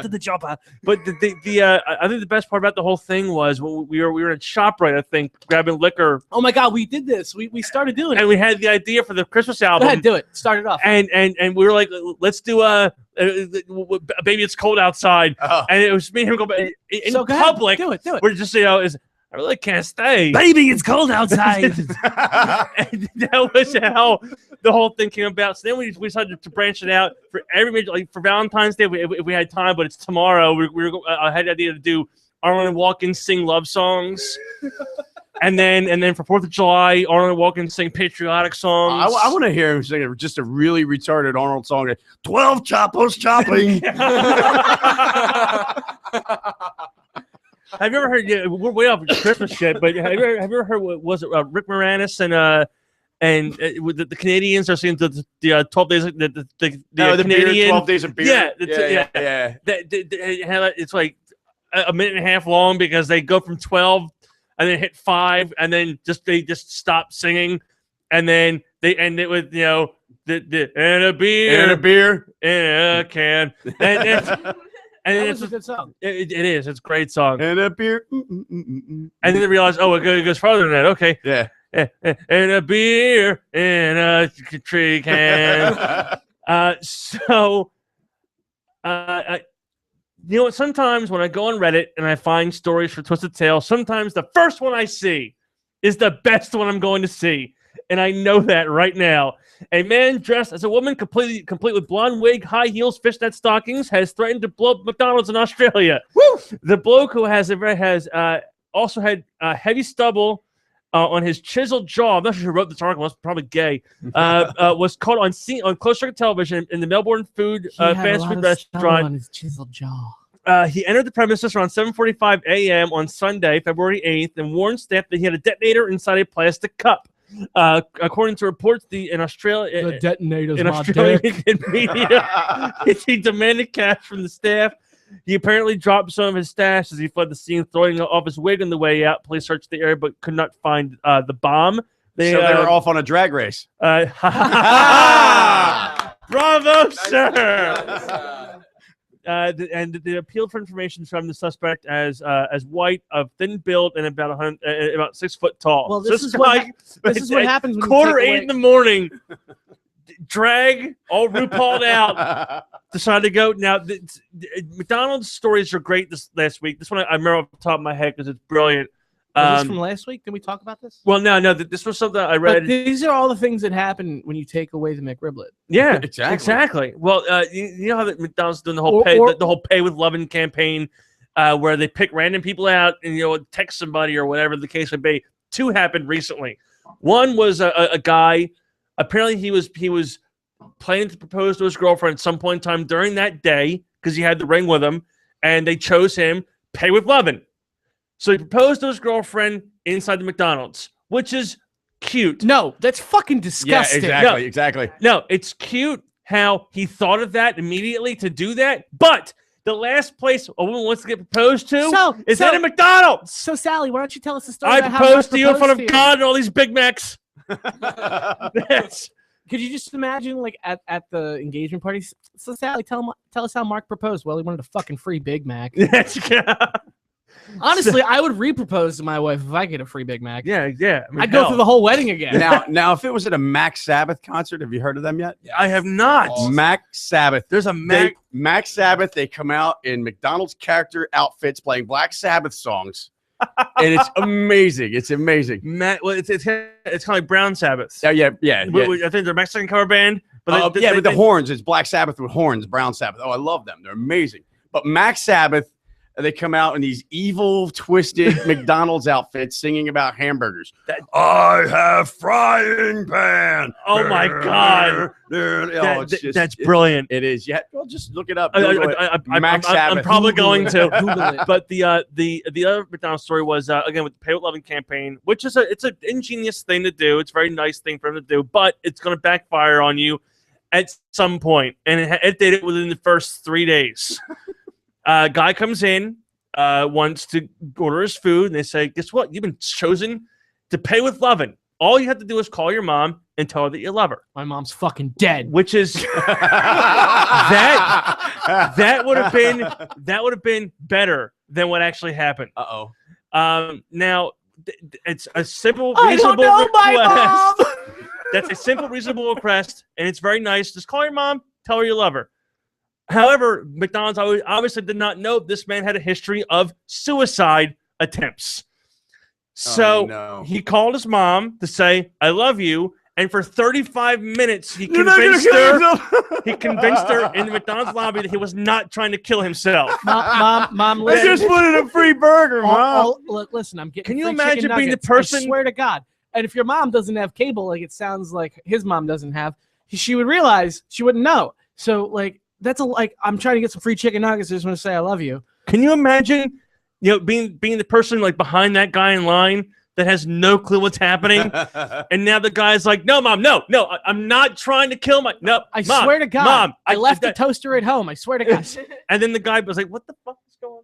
the chopper. But I think the best part about the whole thing was when we were in ShopRite, I think, grabbing liquor. Oh my God, we did this. We started doing it. And we had the idea for the Christmas album. Go ahead, do it. Start it off. And we were like, let's do Baby It's Cold Outside. Oh. And it was me and him going in So go ahead, public. do it. We're just I really can't stay. Baby, it's cold outside. And that was how the whole thing came about. So then we decided to branch it out for every major, like for Valentine's Day if we had time, but it's tomorrow. I had the idea to do Arnold and Walken sing love songs. And then for 4th of July, Arnold and Walken sing patriotic songs. I want to hear him sing just a really retarded Arnold song. 12 choppos chopping. Have you ever heard? Yeah, we're way off Christmas shit, but have you ever heard? What was it? Rick Moranis and with the Canadians are singing the 12 days. The Canadian beer, 12 days of beer. Yeah. It's like a minute and a half long because they go from 12 and then hit 5 and then they just stop singing and then they end it with the and a beer in a can and that was a good song. It is. It's a great song. And a beer. And then they realize, it goes farther than that. Okay. Yeah. And a beer in a tree can. Sometimes when I go on Reddit and I find stories for Twisted Tales, sometimes the first one I see is the best one I'm going to see. And I know that right now. A man dressed as a woman, complete with blonde wig, high heels, fishnet stockings, has threatened to blow up McDonald's in Australia. Woo! The bloke who has also had heavy stubble on his chiseled jaw. I'm not sure who wrote this article. It's probably gay. Was caught on closed-circuit television in the Melbourne fast food restaurant. On his chiseled jaw. He entered the premises around 7:45 a.m. on Sunday, February 8th, and warned staff that he had a detonator inside a plastic cup. According to reports, in Australia, the detonator's in my Australian dick. media, he demanded cash from the staff. He apparently dropped some of his stash as he fled the scene, throwing off his wig on the way out. Police searched the area but could not find the bomb. They were off on a drag race. Bravo, sir. And the appeal for information from the suspect as white, of thin build, and about 6 foot tall. Well, this is what happens when you take 7:45 in the morning. Drag all RuPaul'd out. Decided to go. Now, McDonald's stories are great this last week. This one I remember off the top of my head because it's brilliant. Was this from last week? Did we talk about this? Well, no. This was something I read. But these are all the things that happen when you take away the McRiblet. Yeah, exactly. Well, you know how that McDonald's is doing the whole the whole Pay with Lovin' campaign, where they pick random people out and text somebody or whatever the case may be. 2 happened recently. One was a guy. Apparently, he was planning to propose to his girlfriend at some point in time during that day because he had the ring with him, and they chose him. Pay with Lovin'. So he proposed to his girlfriend inside the McDonald's, which is cute. No, that's fucking disgusting. Yeah, exactly. No, it's cute how he thought of that immediately to do that. But the last place a woman wants to get proposed to is at a McDonald's. So, Sally, why don't you tell us the story I about how proposed Mark to you in front of proposed to God and all these Big Macs. Yes. Could you just imagine, like, at the engagement party? So, Sally, tell us how Mark proposed. Well, he wanted a fucking free Big Mac. Yes. Honestly, I would repropose to my wife if I get a free Big Mac. Yeah. I mean, I'd go through the whole wedding again. Now, if it was at a Mac Sabbath concert, have you heard of them yet? I have not. Mac Sabbath. There's a Mac. Mac Sabbath. They come out in McDonald's character outfits, playing Black Sabbath songs, and it's amazing. It's amazing. Well, it's kind of like Brown Sabbath. Yeah. I think they're a Mexican cover band. But with the horns. It's Black Sabbath with horns, Brown Sabbath. Oh, I love them. They're amazing. But Mac Sabbath, they come out in these evil, twisted McDonald's outfits singing about hamburgers. I have frying pan. Oh, my God. That's brilliant. It is. Yeah. Well, just look it up. I'm probably going to. Google it. But the other McDonald's story was, again, with the Pay With Loving campaign, which is it's an ingenious thing to do. It's a very nice thing for him to do, but it's going to backfire on you at some point. And it did it within the first 3 days. Guy comes in, wants to order his food, and they say, guess what? You've been chosen to pay with loving. All you have to do is call your mom and tell her that you love her. My mom's fucking dead. Which is that would have been better than what actually happened. Now it's a simple, reasonable request. That's a simple, reasonable request, and it's very nice. Just call your mom, tell her you love her. However, McDonald's obviously did not know this man had a history of suicide attempts. So he called his mom to say, I love you. And for 35 minutes, he convinced her in the McDonald's lobby that he was not trying to kill himself. Mom, I listen. just wanted a free burger, Mom. Look, listen, I'm getting. Can you free imagine chicken being the nuggets. person? I swear to God. And if your mom doesn't have cable, like it sounds like his mom doesn't have, she would realize she wouldn't know. So, like, I'm trying to get some free chicken nuggets. I just want to say I love you. Can you imagine, being the person like behind that guy in line that has no clue what's happening, and now the guy's like, "No, Mom, no, I'm not trying to kill my no." I Mom, swear to God, Mom, I left the toaster at home. I swear to God. And then the guy was like, "What the fuck is going on?"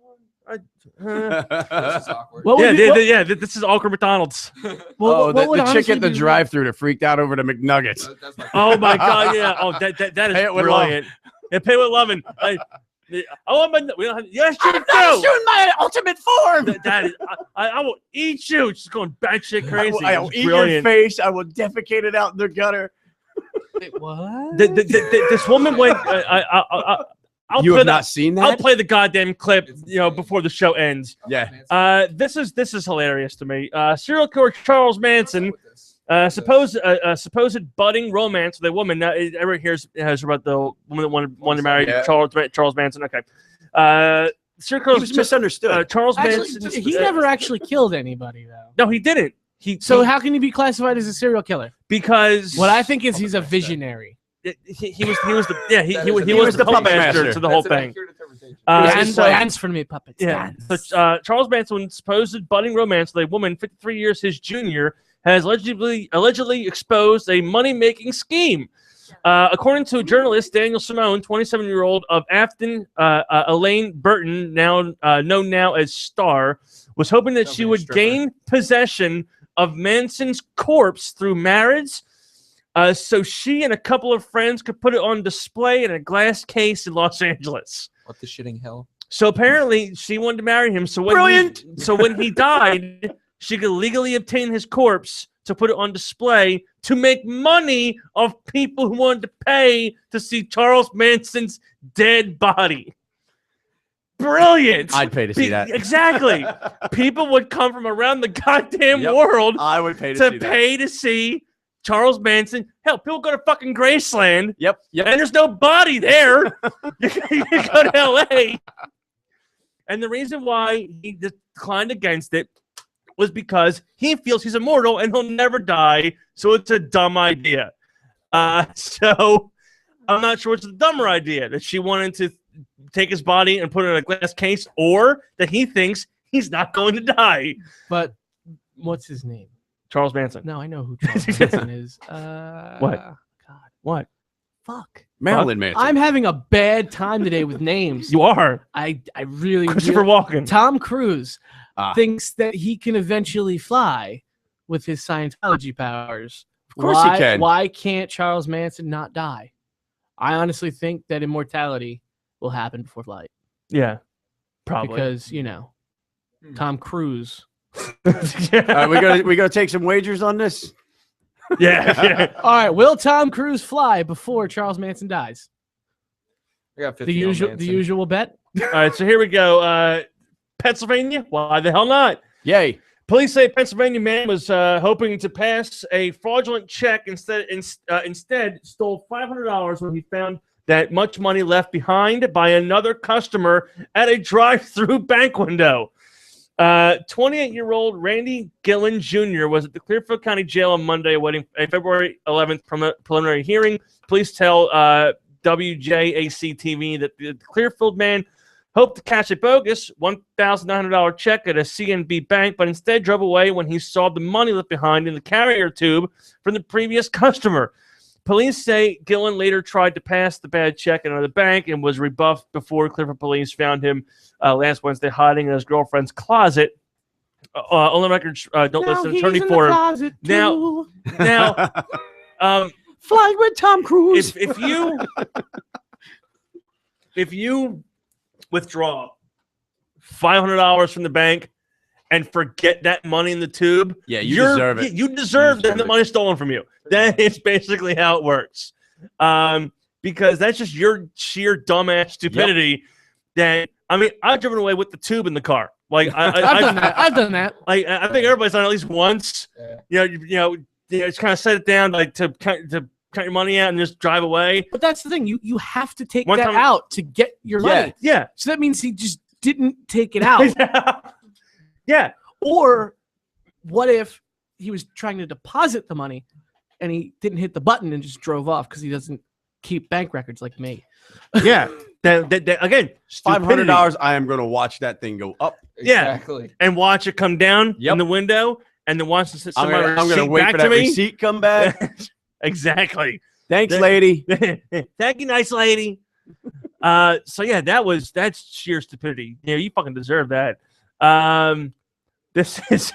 This is awkward. This is awkward McDonald's. The chick at the drive-thru that freaked out over the McNuggets. Oh my God! Yeah. Oh, that is brilliant. Yeah, pay with loving. Yes, you do. Soon my ultimate form. I will eat you. She's going batshit crazy. I will eat your face. I will defecate it out in the gutter. Wait, what? This woman went. You have not seen that? I'll play the goddamn clip, before the show ends. Yeah. This is hilarious to me. Serial killer Charles Manson, supposed budding romance with a woman. Now, everyone hears about the woman that wanted to marry Charles Manson. Okay. Serial killer He was misunderstood. Charles Actually, Manson. he never actually killed anybody, though. No, he didn't. How can he be classified as a serial killer? Because what I think is he's a visionary. He was the puppet master to the whole thing. Dance for me, puppets. Yeah. Dance. So, Charles Manson's supposed budding romance with a woman 53 years his junior has allegedly exposed a money-making scheme. According to journalist Daniel Simone, 27-year-old of Afton, Elaine Burton, known now as Star, was hoping that she would gain possession of Manson's corpse through marriage, so she and a couple of friends could put it on display in a glass case in Los Angeles. What the shitting hell? So apparently she wanted to marry him. So when he died, she could legally obtain his corpse to put it on display to make money off people who wanted to pay to see Charles Manson's dead body. Brilliant. I'd pay to see that. Exactly. People would come from around the goddamn world. I would pay to see Charles Manson. Hell, people go to fucking Graceland. Yep. And there's no body there. You go to LA. And the reason why he declined against it was because he feels he's immortal and he'll never die. So it's a dumb idea. So I'm not sure it's a dumber idea that she wanted to take his body and put it in a glass case, or that he thinks he's not going to die. But what's his name? Charles Manson. No, I know who Charles Manson is. What? God. What? Fuck. Marilyn Manson. I'm having a bad time today with names. You are I really Christopher Walken. Tom Cruise Ah. thinks that he can eventually fly with his Scientology powers. Of course he can. Why can't Charles Manson not die? I honestly think that immortality will happen before flight Yeah, probably. because Tom Cruise. We gonna take some wagers on this. yeah. All right, will Tom Cruise fly before Charles Manson dies? I got 50 The on Manson. usual bet. All right, so here we go. Pennsylvania. Why the hell not? Yay. Police say Pennsylvania man was hoping to pass a fraudulent check. Instead stole $500 when he found that much money left behind by another customer at a drive-through bank window. 28-year-old Randy Gillen Jr. was at the Clearfield County Jail on Monday awaiting a February 11th preliminary hearing. Police tell WJAC-TV that the Clearfield man hoped to cash a bogus $1,900 check at a CNB bank, but instead drove away when he saw the money left behind in the carrier tube from the previous customer. Police say Gillen later tried to pass the bad check at another bank and was rebuffed before Clearfield police found him last Wednesday hiding in his girlfriend's closet. On the record, don't listen to attorney for him. Now, flying with Tom Cruise. If you withdraw $500 from the bank and forget that money in the tube, you deserve it. You deserve the money stolen from you. That is basically how it works. Because that's just your sheer dumbass stupidity. That I've driven away with the tube in the car. Like I've done that. Like I think everybody's done it at least once. Yeah. Just kind of set it down like to count your money out and just drive away. But that's the thing. You have to take One that time- out to get your money. Yeah. So that means he just didn't take it out. Yeah. Or what if he was trying to deposit the money and he didn't hit the button and just drove off because he doesn't keep bank records like me? Yeah. That again, stupidity. $500. I am gonna watch that thing go up. Yeah. Exactly. And watch it come down Yep. in the window, and then watch the I'm gonna wait back for to that me. receipt come back. Exactly. Thanks, lady. Thank you, nice lady. So yeah, that's sheer stupidity. Yeah, you fucking deserve that. This is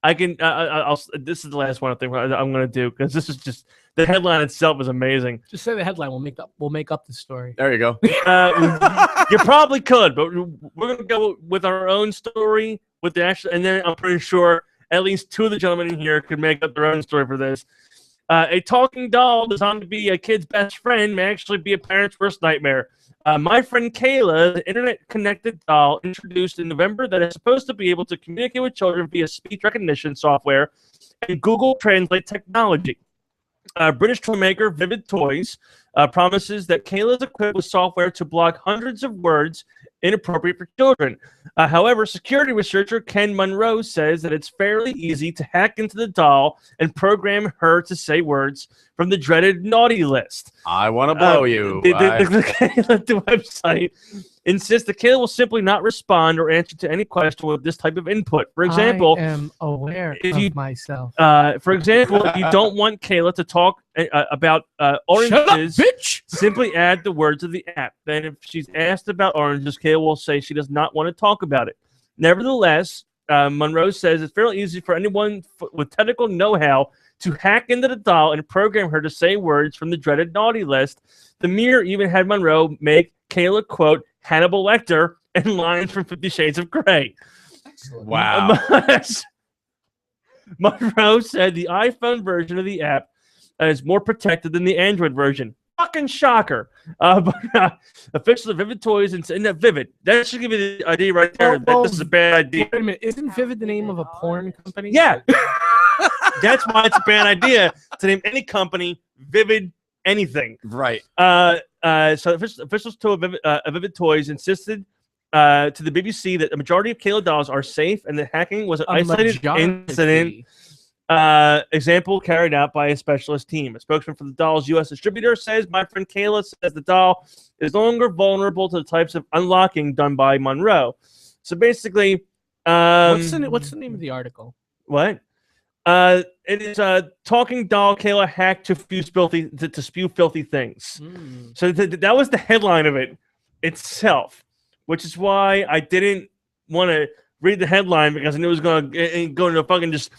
this is the last one I think I'm gonna do because this is just the headline itself is amazing. Just say the headline. We'll make up the story. There you go. You probably could, but we're gonna go with our own story with the actual, and then I'm pretty sure at least two of the gentlemen in here could make up their own story for this. A talking doll designed to be a kid's best friend may actually be a parent's worst nightmare. My friend Kayla, the internet-connected doll introduced in November that is supposed to be able to communicate with children via speech recognition software and Google Translate technology. British toy maker Vivid Toys promises that Kayla is equipped with software to block hundreds of words inappropriate for children. However, security researcher Ken Monroe says that it's fairly easy to hack into the doll and program her to say words from the dreaded naughty list. I want to blow you. The website insists that Kayla will simply not respond or answer to any question with this type of input. For example, I am aware if of you- myself. for example, if you don't want Kayla to talk about oranges, Shut up, bitch! simply add the words of the app. Then if she's asked about oranges, Kayla will say she does not want to talk about it. Nevertheless, Monroe says it's fairly easy for anyone with technical know-how to hack into the doll and program her to say words from the dreaded naughty list. The Mirror even had Monroe make Kayla quote Hannibal Lecter and lines from 50 Shades of Grey. Wow. Monroe said the iPhone version of the app is more protected than the Android version. Fucking shocker. But officials of Vivid Toys and Vivid, that should give you the idea right there that this is a bad idea. Wait a minute. Isn't Vivid the name of a porn company? Yeah. That's why it's a bad idea to name any company Vivid anything. Right. So officials told Vivid Toys insisted to the BBC that the majority of Kayla dolls are safe and that hacking was an isolated incident example carried out by a specialist team. A spokesman for the doll's U.S. distributor says, my friend Kayla says the doll is no longer vulnerable to the types of unlocking done by Monroe. So basically, What's the name of the article? what? It is a talking doll Kayla hacked to spew filthy things. So that was the headline of it itself, which is why I didn't want to read the headline because I knew it was going to go into fucking just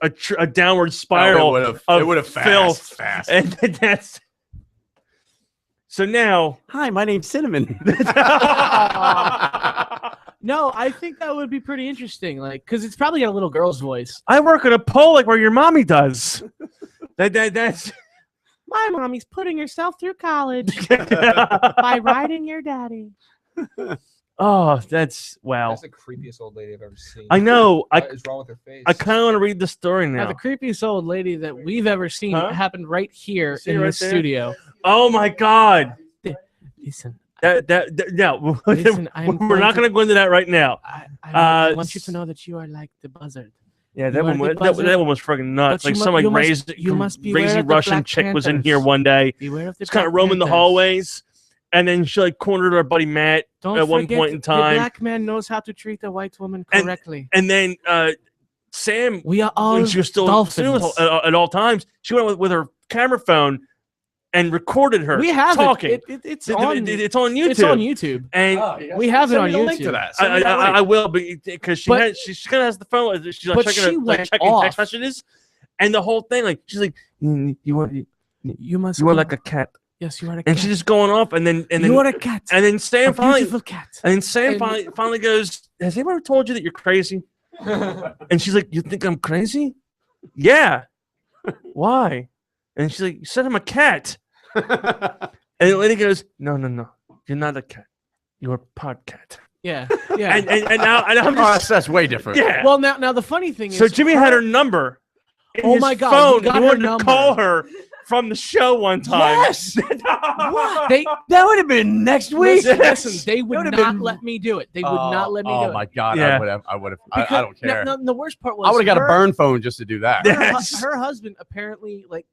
a downward spiral It would have filth. fast. And that's so now. Hi, my name's Cinnamon. No, I think that would be pretty interesting. Like, because it's probably got a little girl's voice. I work at a pole like where your mommy does. That's My mommy's putting herself through college by riding your daddy. oh, that's wow. That's the creepiest old lady I've ever seen. I know. What is wrong with her face? I kind of want to read the story now. Now, the creepiest old lady that we've ever seen happened right here See in right this there? studio. Oh my God. Listen, No, Listen, we're not going to go into that right now. I want you to know that you are like the buzzard. Yeah, You that are one, the that buzzard, one was freaking nuts. but Like you some mu- like you must- raised, you must beware crazy of the Russian Black chick was in Panthers. here one day. Beware of the Just kind of Black roaming the Panthers. hallways, and then she like cornered our buddy Matt Don't at one forget, point in the time. black man knows how to treat a white woman correctly. And then Sam, We are all when she was still dolphins. at all times, she went with her camera phone and recorded her We have talking. it's It's on YouTube. It's on YouTube. And We have it Send on me the link YouTube. to that. I will, because she But- she kind of has the phone. She's like but checking, she her, like, went checking text off. messages, and the whole thing, like she's like, you You are like a cat, yes, you are a cat. and she's just going off, and then you are a cat. and then Sam a finally, beautiful cat. and then Sam And- finally goes, has anyone ever told you that you're crazy? And she's like, you think I'm crazy? Yeah. Why? And she's like, you said I'm a cat. And the lady goes, no, you're not a cat. You're a podcat. Yeah, yeah. And now and I'm just that's way different. yeah. Well, now the funny thing is, So Jimmy had her number. In Oh his my God, phone. he got He her wanted to number. call her from the show one time. Yes. What? They That would have been next week. listen, they would would've not been- let me do it. They would not let me do Oh it. my God! Yeah. I would have. I Because- don't care. No, the worst part was I would have got a her- burn phone just to do that. Yeah. Her, Yes. her husband apparently like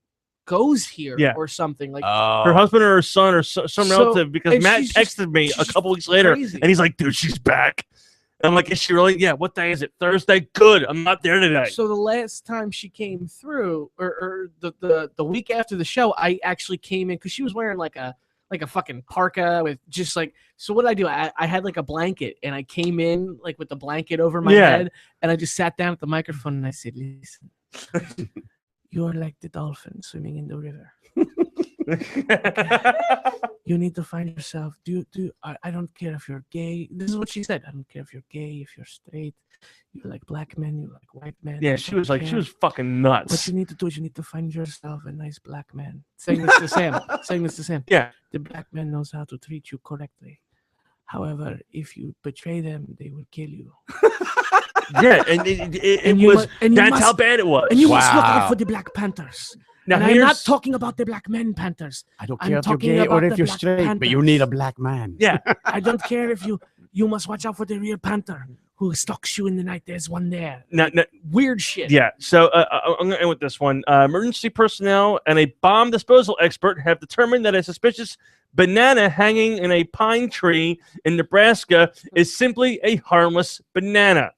goes here Yeah. or something. Like Her husband or her son or some So- relative, because and Matt she's just- texted me a she's couple weeks later, crazy. and he's like, "Dude, she's back." And I'm like, "Is she really? Yeah. What day is it? Thursday? Good. I'm not there today." So the last time she came through, or the week after the show, I actually came in because she was wearing like a fucking parka with just like. So what did I do? I had like a blanket, and I came in like with the blanket over my Yeah. head, and I just sat down at the microphone and I said, "Listen, you are like the dolphin swimming in the river. You need to find yourself. I don't care if you're gay. This is what she said. I don't care if you're gay, if you're straight. You like black men, you like white men. Yeah, I she don't was like, she care. was fucking What nuts. you need to do is you need to find yourself a nice black man. Saying this to Sam. Saying this to Sam. Yeah. The black man knows how to treat you correctly. However, if you betray them, they will kill you. Yeah, and it And you was. must- and you That's how must- bad it was. And you must look Wow. out for the Black Panthers. Now and I'm not here's- talking about the black men Panthers. I don't I'm care if you're talking gay or about if the you're Black straight, but you Panthers. need a black man. Yeah. I don't care if you must watch out for the real panther who stalks you in the night. There's one there. Now, Weird shit. yeah. So I'm gonna end with this one. Emergency personnel and a bomb disposal expert have determined that a suspicious banana hanging in a pine tree in Nebraska is simply a harmless banana.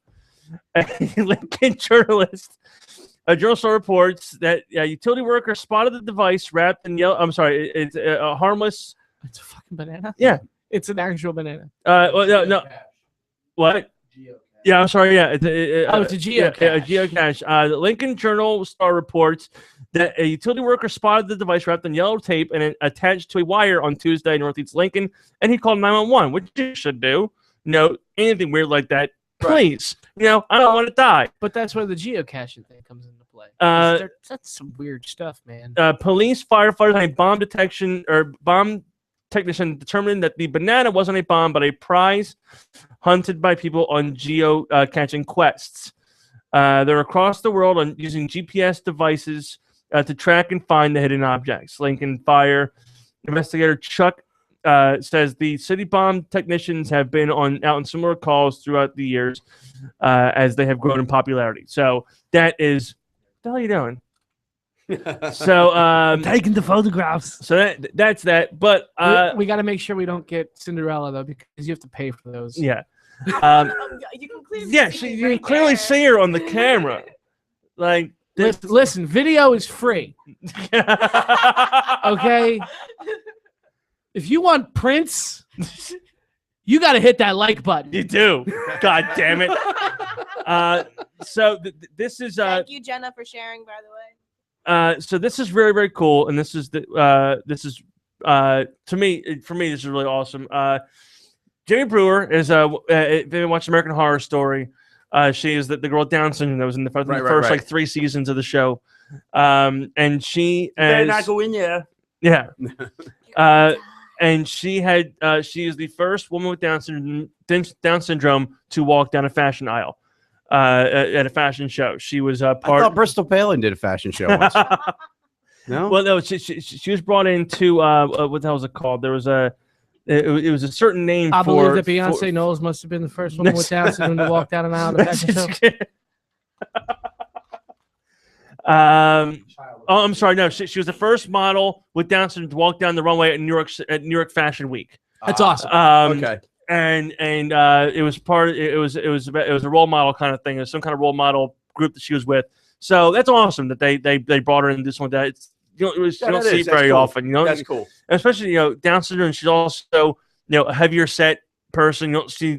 A Lincoln journalist. A journal story reports that a utility worker spotted the device wrapped in yellow. I'm sorry, it's a harmless. It's a fucking banana. Yeah. It's an actual banana. Well, no. What? Yeah, I'm sorry. Yeah, it's a geocache. Yeah, a geocache. The Lincoln Journal Star reports that a utility worker spotted the device wrapped in yellow tape and it attached to a wire on Tuesday in Northeast Lincoln, and he called 911, which you should do. No, anything weird like that, please. You know, I don't want to die. But that's where the geocaching thing comes into play. That's some weird stuff, man. Police, firefighters, and a bomb technician determined that the banana wasn't a bomb, but a prize hunted by people on geocaching quests. They're across the world on using GPS devices to track and find the hidden objects. Lincoln Fire investigator Chuck says the city bomb technicians have been out on similar calls throughout the years as they have grown in popularity. So that is, what the hell are you doing? So Taking the photographs. So that's that. But we got to make sure we don't get Cinderella though, because you have to pay for those. yeah, You can clearly yeah, see she, it you right can clearly there. see her on the camera. Like Listen, video is free. Okay. If you want Prince, you got to hit that like button. You do. God damn it. So this is Thank you, Jenna, for sharing. By the way. so this is very, very cool, and this is to me, for me, this is really awesome. Jimmy Brewer is if you watch American Horror Story, she is the girl with Down syndrome that was in the first like 3 seasons of the show, and she better not go in there. yeah, and she is the first woman with Down syndrome to walk down a fashion aisle at a fashion show. She was I part. thought Bristol Palin did a fashion show once. No? Well, no, she was brought into what the hell was it called? There was it was a certain name. I for, believe that Beyonce Knowles must have been the first woman with Down syndrome to walk down an aisle. Of the fashion show. Oh, I'm sorry. No, she was the first model with Down syndrome to walk down the runway at New York Fashion Week. That's awesome. Okay. And it was it was a role model kind of thing. It was some kind of role model group that she was with. So that's awesome that they brought her in this one. That it's, you don't see it very often. You know, that's cool. Especially Down syndrome. She's also a heavier set person. You don't see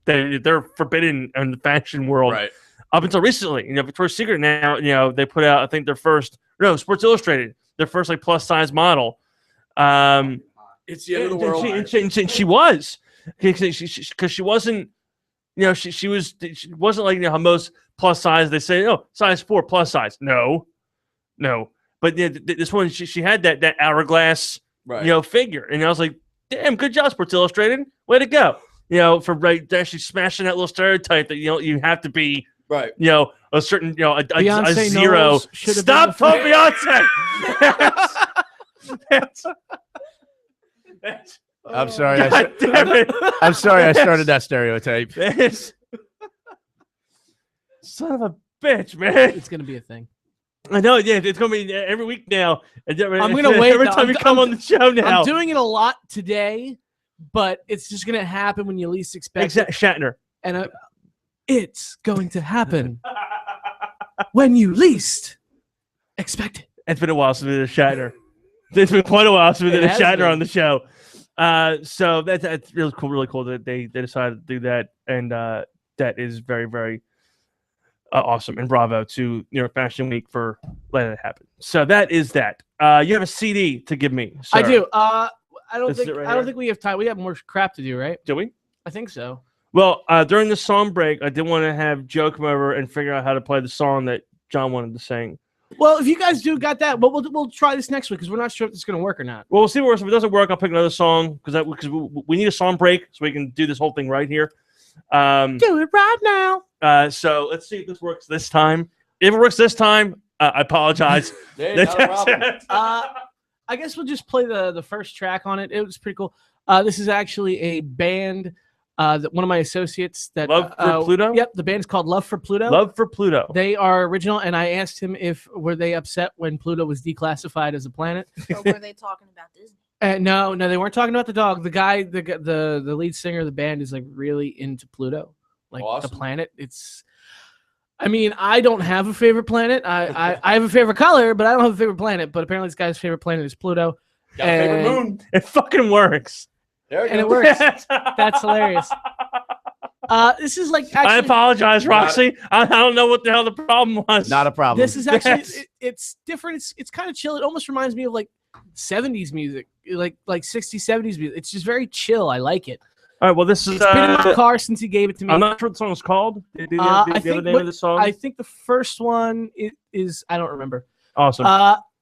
they're forbidden in the fashion world. Right. Up until recently, Victoria's Secret now, they put out, I think Sports Illustrated, their first like plus size model. It's the end of the world. She was, because she wasn't, she wasn't like how most plus size they say, size 4 plus size. No, but this one she had that hourglass, figure, and I was like, damn, good job, Sports Illustrated, way to go. For actually smashing that little stereotype that you have to be. Right. A certain, Beyonce a zero. Stop talking Beyonce. I'm sorry. God damn it. I'm sorry I started that stereotype. Son of a bitch, man. It's going to be a thing. I know, yeah. It's going to be every week now. I'm going to wait. Every time you come on the show now. I'm doing it a lot today, but it's just going to happen when you least expect it. Shatner. And it's going to happen when you least expect it. It's been a while since we did a Shatner. It's been quite a while since we did a Shatner on the show. So that's really cool that they decided to do that. And that is very, very awesome. And bravo to New York Fashion Week for letting it happen. So that is that. You have a CD to give me, sir. I do. I don't think we have time. We have more crap to do, right? Do we? I think so. Well, during the song break, I did want to have Joe come over and figure out how to play the song that John wanted to sing. Well, if you guys got that, but we'll try this next week because we're not sure if it's going to work or not. Well, we'll see what works. If it doesn't work, I'll pick another song because we need a song break so we can do this whole thing right here. Do it right now. So let's see if this works this time. If it works this time, I apologize. I guess we'll just play the first track on it. It was pretty cool. This is actually a band. That one of my associates that Love for Pluto. Yep, the band's called Love for Pluto. Love for Pluto. They are original, and I asked him were they upset when Pluto was declassified as a planet. Or were they talking about Disney? No, they weren't talking about the dog. The guy, the lead singer of the band, is like really into Pluto, like awesome. The planet. I don't have a favorite planet. I have a favorite color, but I don't have a favorite planet. But apparently, this guy's favorite planet is Pluto. Got a favorite moon. It fucking works. And it works. That's hilarious. This is like actually, I apologize, Roxy. I don't know what the hell the problem was. Not a problem. This is actually it's different. It's kind of chill. It almost reminds me of like 70s music, like 60s, 70s music. It's just very chill. I like it. All right. Well, this is it's been in my car since he gave it to me. I'm not sure what the song is called. Do you I have think the name of the song? I think the first one is I don't remember. Awesome.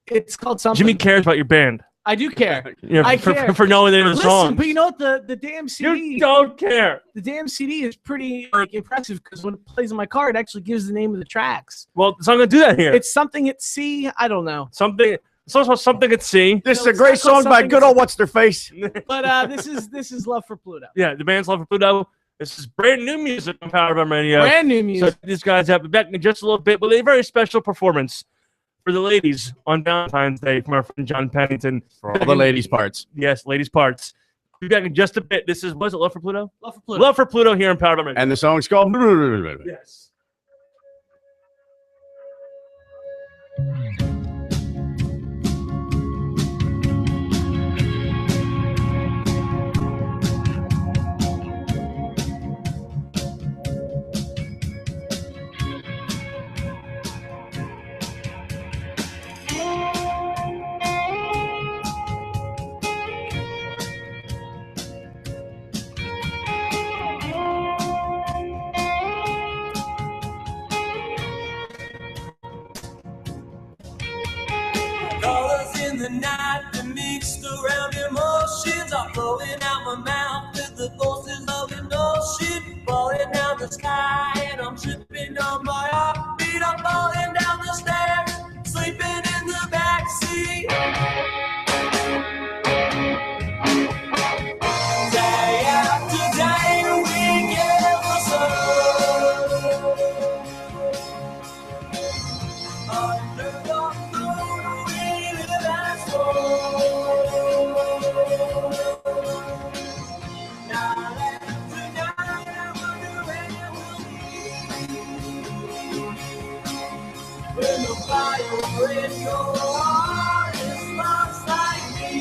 It's called something. Jimmy cares about your band. I do care. I care for knowing the name of the song. But you know what? The damn CD. You don't care. The damn CD is pretty impressive because when it plays in my car, it actually gives the name of the tracks. Well, it's not gonna do that here. It's something at C. I don't know. Something. It's also something at C. This is a great song by good old What's Their Face. But this is Love for Pluto. Yeah, the band's Love for Pluto. This is brand new music on Power Bomb Radio. Brand new music. So these guys have back in just a little bit with a very special performance for the ladies on Valentine's Day from our friend John Pennington. For all the ladies' parts. Yes, ladies' parts. We'll be back in just a bit. This is, was it Love for Pluto? Love for Pluto. Love for Pluto here on Power Bomb Radio. And the song's called. Yes. Colors in the night, the mixed around emotions are flowing out my mouth with the forces of an ocean, falling down the sky, and I'm tripping on my heartbeat. I'm falling down the stairs, sleeping in the backseat. Day after day, week after so. Under the moon, we live as one. Night after night, I wonder where we'll be. When the fire in your heart is lost like me.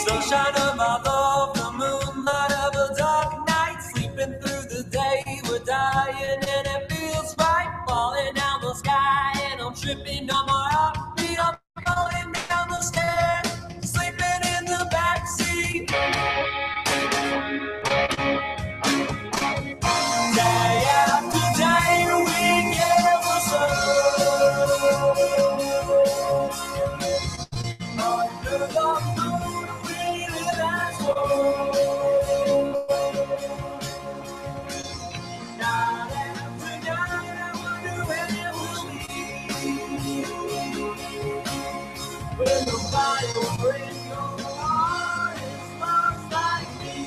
Sunshine of my love, the moonlight of a dark night. Sleeping through the day, we're dying and it feels right. Falling down the sky and I'm tripping on my heartbeat. I'm falling down the stairs, sleeping in the backseat. Day after day, week after so. Under the moon, we live as one. Night after night, I wonder where we'll be. When the fire in your heart is lost like me.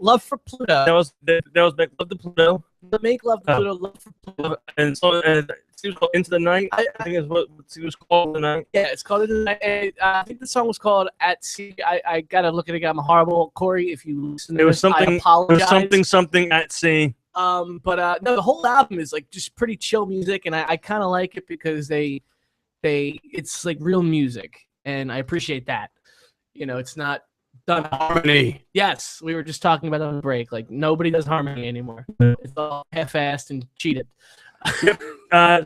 Love for Pluto. That was Make Love to Pluto. The Make Love to Pluto, Love for Pluto. And so she was called Into the Night. I think is what she was called tonight. Yeah, it's called Into the Night. I think the song was called At Sea. I gotta look at it. I'm horrible, Corey. If you listen to It was this, something. I It apologize. was something at sea. No, the whole album is like just pretty chill music, and I kind of like it because it's like real music, and I appreciate that. You know, it's not Done. Harmony. Yes, we were just talking about that on the break. Like nobody does harmony anymore. It's all half-assed and cheated.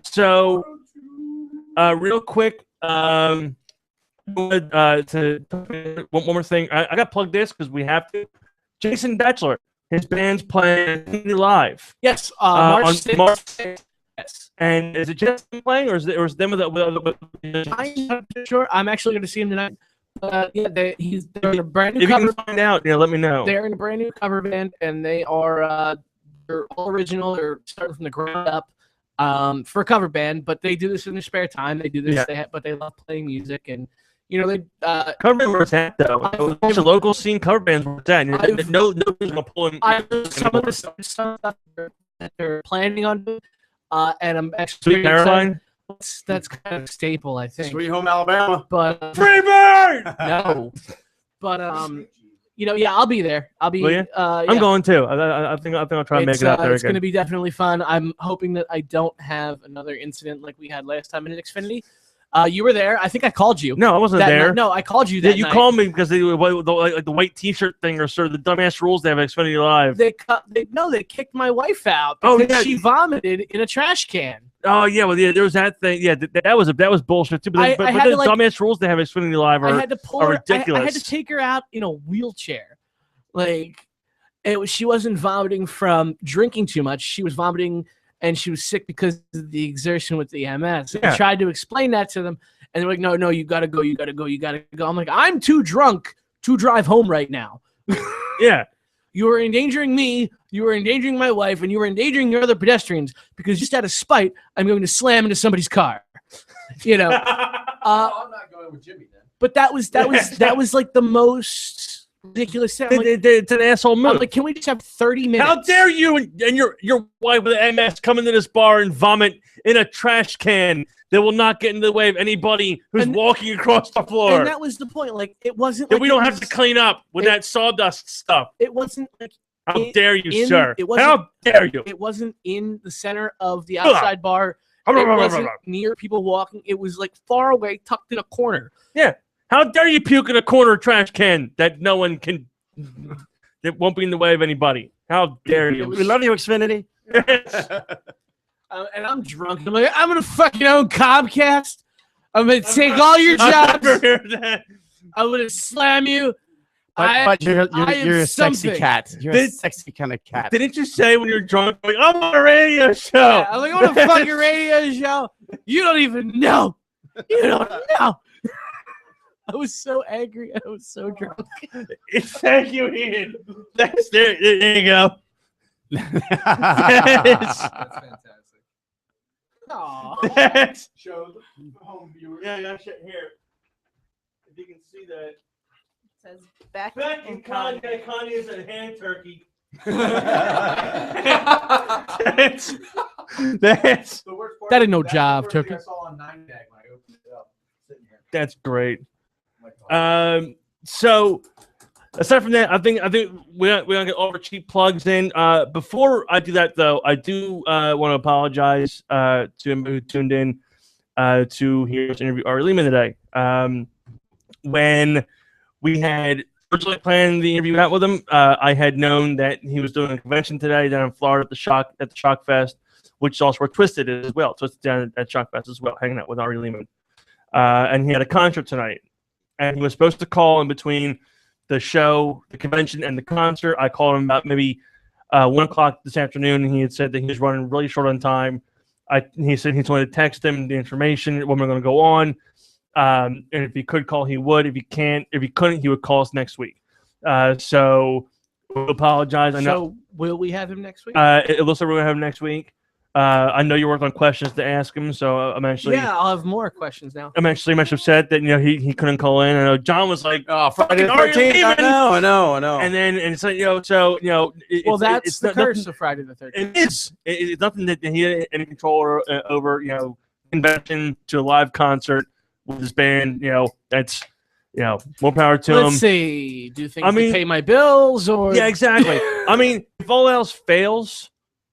So, real quick, to one more thing. I got plugged this because we have to. Jason Bachelor, his band's playing live. Yes, on March 6th. March 6th. Yes. And is it just him playing, or is it them with I'm not sure. I'm actually going to see him tonight. Yeah, they're in a brand new If you cover. can find out, let me know. They're in a brand new cover band, and they are they're all original. They're starting from the ground up for a cover band, but they do this in their spare time. They do this, but they love playing music, and they cover band where it's at though. There's a local scene cover bands where it's at. Nobody's gonna pull in. Some of the stuff that they're planning on doing, and I'm actually Sweet Caroline. That's kind of a staple, I think. Sweet Home Alabama. But Freebird. No, but yeah, I'll be there. I'll be. Will you? Yeah. I'm going too. I think I'll try and make it out there It's again. going to be definitely fun. I'm hoping that I don't have another incident like we had last time in Xfinity. You were there. I think I called you. No, I wasn't that there. night. No, I called you that you night. called me because the white T-shirt thing or sort of the dumbass rules they have at Xfinity Live. They kicked my wife out because she vomited in a trash can. Oh yeah, well there was that thing. Yeah, that was bullshit too. But the dumbass rules they have at Xfinity Live are, I had to pull are her, ridiculous. I had to take her out in a wheelchair. She wasn't vomiting from drinking too much. She was vomiting and she was sick because of the exertion with the MS. Yeah. I tried to explain that to them, and they're like, no, you gotta go. I'm like, I'm too drunk to drive home right now. Yeah. You are endangering me, you are endangering my wife, and you are endangering your other pedestrians because just out of spite, I'm going to slam into somebody's car. I'm not going with Jimmy then. But that was like the most ridiculous thing. It's an asshole move. I'm like, can we just have 30 minutes? How dare you and your wife with an MS come into this bar and vomit in a trash can that will not get in the way of anybody who's walking across the floor? And that was the point. Like, it wasn't that like we don't have to clean up with that sawdust stuff. It wasn't like. How dare you, sir? How How dare you? It wasn't in the center of the outside bar. It wasn't near people walking. It was like far away, tucked in a corner. Yeah. How dare you puke in a corner trash can that no one can, that won't be in the way of anybody? How dare you? We love you, Xfinity. And I'm drunk. I'm like, I'm going to fucking own Comcast. I'm going to take all your jobs. I'm going to slam you. But you're a sexy something. cat. You're a sexy kind of cat. Didn't you say when you're drunk, like, I'm on a radio show? Yeah, I'm like, I'm on a fucking radio show. You don't even know. You don't know. I was so angry. I was so drunk. Thank you, Ian. There you go. That's fantastic. Aww. Show the home viewer. Yeah, I got shit here. If you can see that. It says Beck and Kanye. Kanye is a hand turkey. That's That ain't no job, Turkey. I saw on 9 Gag when I opened it up. Sitting here. That's great. So aside from that, I think we're gonna get all our cheap plugs in. Before I do that, though, I do want to apologize to him who tuned in to hear us interview Ari Lehman today. When we had originally planned the interview out with him, I had known that he was doing a convention today down in Florida at the Shock Fest, which is also where Twisted is as well. Twisted down at Shock Fest as well, hanging out with Ari Lehman. And he had a concert tonight. And he was supposed to call in between the show, the convention, and the concert. I called him about maybe 1 o'clock this afternoon, and he had said that he was running really short on time. He said he wanted to text him the information when we're going to go on. And if he could call, he would. If he couldn't, he would call us next week. So we'll apologize. I know. So will we have him next week? It looks like we're going to have him next week. I know you worked on questions to ask him, so I'm actually I'll have more questions now. I'm actually much upset that he couldn't call in. I know John was like, Oh, Friday the Ari 13th. Lehman! I know. And so That's it's the not- curse nothing- of Friday the 13th. It is. It's nothing that he had any control over. Convention to a live concert with his band. That's more power to him. Let's see. Do things I mean- to pay my bills or Yeah, exactly. I mean, if all else fails,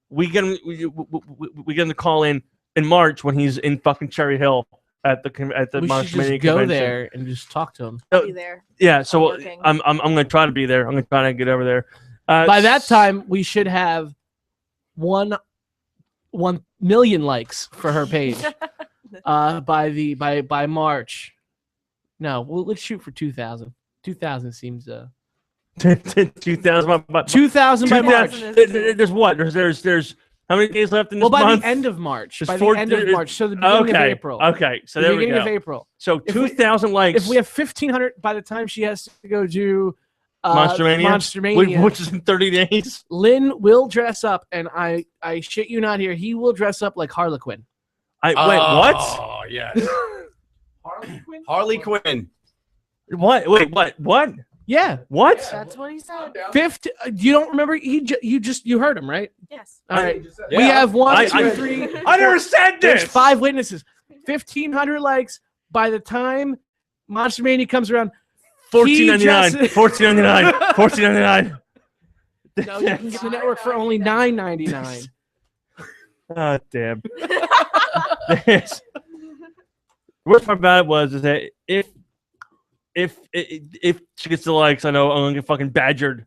we get him to call in March when he's in fucking Cherry Hill at the We Monster should Mania just go convention. there and just talk to him. I'll be there. Yeah, so working. I'm gonna try to be there. I'm gonna try to get over there. By that time, we should have 1 million likes for her page. By March. No, let's shoot for 2,000. 2,000 seems 2,000 by 2,000 by March. There's what? There's how many days left in this Well, by month? the end of March. There's By four- the end of March. So the beginning of April. Okay, so The there we beginning go. of April. So If we- 2,000 likes. If we have 1,500 by the time she has to go do Monster Mania, which is in 30 days. Lynn will dress up, and I shit you not here, he will dress up like Harlequin. Wait, what? Oh, yes. Harley Quinn. What? Wait, what? Yeah. What? That's what he said. You don't remember? You heard him, right? Yes. All right. Yeah. We have one, I- two, I- three. I never said There's this. 5 witnesses. 1,500 likes. By the time Monster Mania comes around, $14.99. $14.99. $14.99. no, you can get the network for only $9.99. Oh, damn. The worst part about it is that if she gets the likes, I know I'm gonna get fucking badgered.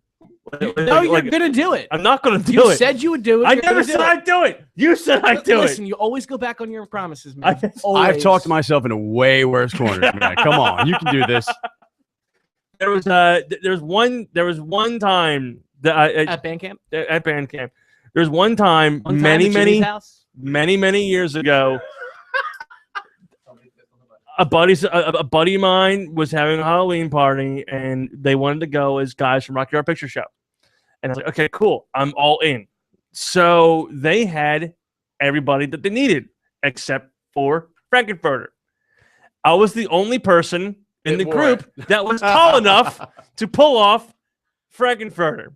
No, you're gonna do it. I'm not gonna do You it. said you would do it. I You're never gonna do said it. I'd do it. You said I'd do Listen, it. you always go back on your promises, man. I- I've Always. talked myself into way worse corners, man. Come on, you can do this. There was one time that At band camp. at band camp. There's one time One time many at Jimmy's many house? many years ago. A buddy of mine was having a Halloween party, and they wanted to go as guys from Rocky Horror Picture Show. And I was like, okay, cool, I'm all in. So they had everybody that they needed, except for Frankenfurter. I was the only person in the It group that was tall enough to pull off Frankenfurter.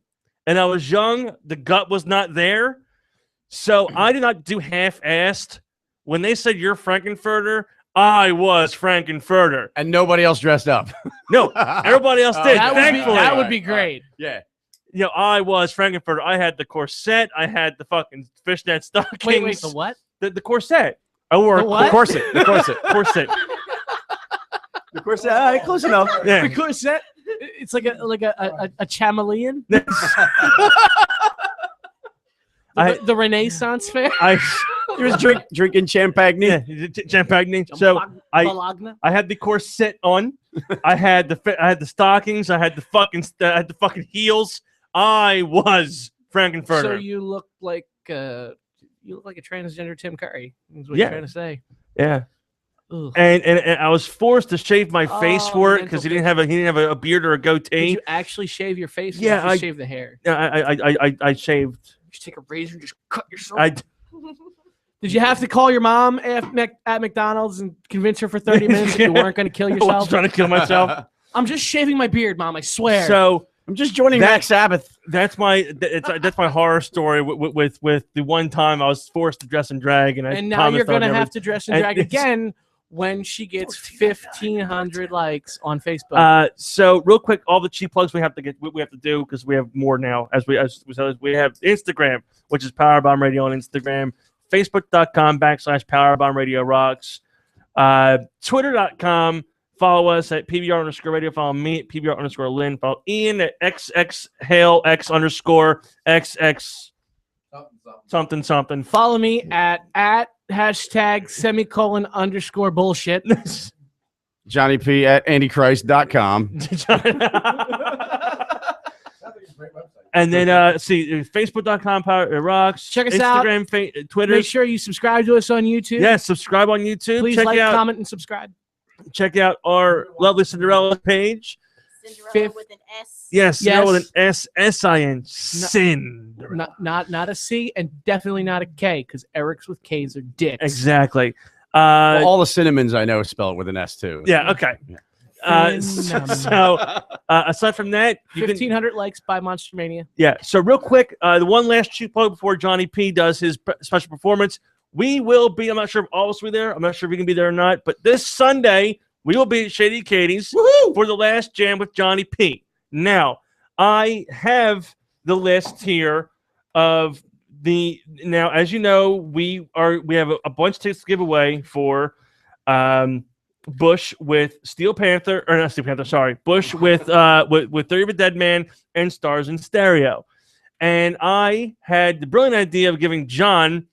And I was young, the gut was not there. So I did not do half-assed. When they said you're Frankenfurter, I was Frankenfurter. And nobody else dressed up. No, everybody else did. Thankfully, That would be great. Yeah. you know, I was Frankenfurter. I had the corset. I had the fucking fishnet stockings. Wait, the what? The corset. I wore The a what? Corset. The corset. corset. The corset. All right, close enough. Yeah. The corset. It's like a chameleon. The Renaissance fair. He was drinking champagne. Yeah, champagne. So Bologna. I had the corset on. I had the stockings. I had the fucking heels. I was Frankenfurter. So you look like a transgender Tim Curry. Is what Yeah. you're trying to say. Yeah. Ugh. And I was forced to shave my face Oh, for it mental because he didn't have a beard or a Did goatee. you actually shave your face? Or Yeah, did you I- shave the hair. Yeah, I shaved. You just take a razor and just cut yourself. I Did you have to call your mom at McDonald's and convince her for 30 minutes that you weren't going to kill I was yourself? trying to kill myself. I'm just shaving my beard, Mom. I swear. So I'm just joining That- Black Sabbath. that's my horror story with the one time I was forced to dress in drag and I and now promised you're I would going to never- have to dress in and drag it's- again when she gets 1,500 likes on Facebook. So real quick, all the cheap plugs we have to do because we have more now. As we have Instagram, which is Powerbomb Radio on Instagram, Facebook.com/Powerbomb Radio Rocks, Twitter.com. Follow us at PBR_radio. Follow me at PBR_Lynn. Follow Ian at XX_XX something. Follow me at #/bullshit. Johnny P at antichrist.com. And then see Facebook.com Power Rocks. Check us out. Instagram, Twitter. Make sure you subscribe to us on YouTube. Yes, subscribe on YouTube. Please check like, out comment, and subscribe. check out our lovely Cinderella page. Cinderella with an S. Yes, Cinderella with an Yes. SSIN. Cinderella. Not a C and definitely not a K because Eric's with K's are dicks. Exactly. Well, all the cinnamons I know spell it with an S too. Yeah. Okay. So aside from that, you can 1,500 likes by Monster Mania. Yeah. So real quick, the one last cheap plug before Johnny P does his special performance. We will be. I'm not sure if all of us will be there. I'm not sure if we can be there or not. But this Sunday we will be at Shady Katie's for the last jam with Johnny P. Now I have the list here of the. Now, as you know, we have a bunch of tickets to give away for Bush with Steel Panther, or not Steel Panther, sorry, Bush with Theory of a Dead Man and Stars in Stereo. And I had the brilliant idea of giving John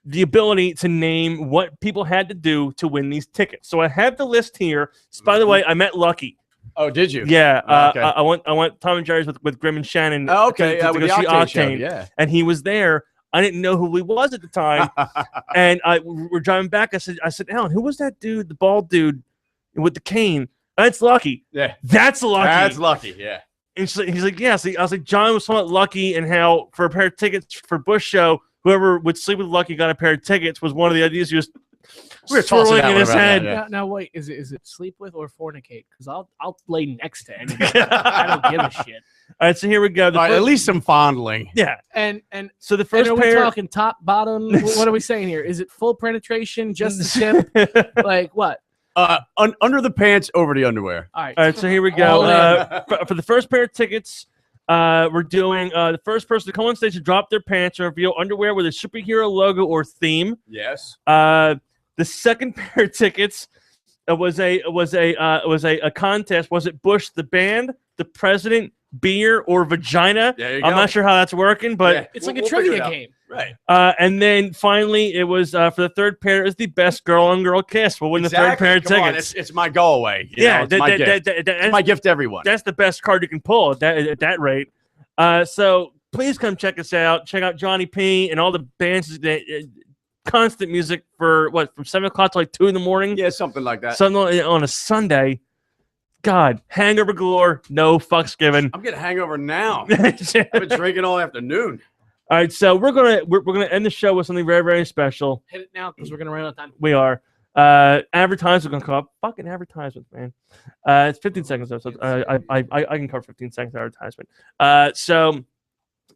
the ability to name what people had to do to win these tickets. So I have the list here. So, by the way, I met Lucky. Oh, did you? Yeah, Okay. I went Tom and Jerry's with Grim and Shannon. Oh, okay. to With go the see Octane show, Octane, yeah. and he was there. I didn't know who he was at the time, and we're driving back. I said, Alan, who was that dude, the bald dude with the cane? That's Lucky. Yeah, that's Lucky. That's Lucky. Yeah. And he's like, yeah. So I was like, John was somewhat lucky, and how for a pair of tickets for Bush show, whoever would sleep with Lucky got a pair of tickets was one of the ideas he was swirling in his head. Now wait, is it sleep with or fornicate? Because I'll lay next to anybody. I don't give a shit. All right, so here we go. At least some fondling. Yeah, and so the first are pair. we talking top, bottom? What are we saying here? Is it full penetration, just the tip? Like what? Under the pants, over the underwear. All right, so here we go. For the first pair of tickets, we're doing the first person to come on stage to drop their pants and reveal underwear with a superhero logo or theme. Yes. The second pair of tickets was a contest. Was it Bush the band, the president, beer, or vagina? There you I'm go. not sure how that's working, but it's like a trivia game. Right. And then finally, it was for the third pair is the best girl on girl kiss. We'll win the third pair of Come on, tickets. it's my go away. It's my gift. It's my gift to everyone. That's the best card you can pull at that rate. So please come check us out. Check out Johnny P and all the bands that constant music from 7 o'clock to like 2 in the morning. Yeah, something like that. Something on a Sunday. God, hangover galore, no fucks given. I'm getting a hangover now. I've been drinking all afternoon. All right, so we're gonna end the show with something very, very special. Hit it now because we're gonna run out of time. We are. Advertisements are gonna come up. Fucking advertisements, man. It's 15 seconds though, so I can cover 15 seconds advertisement. So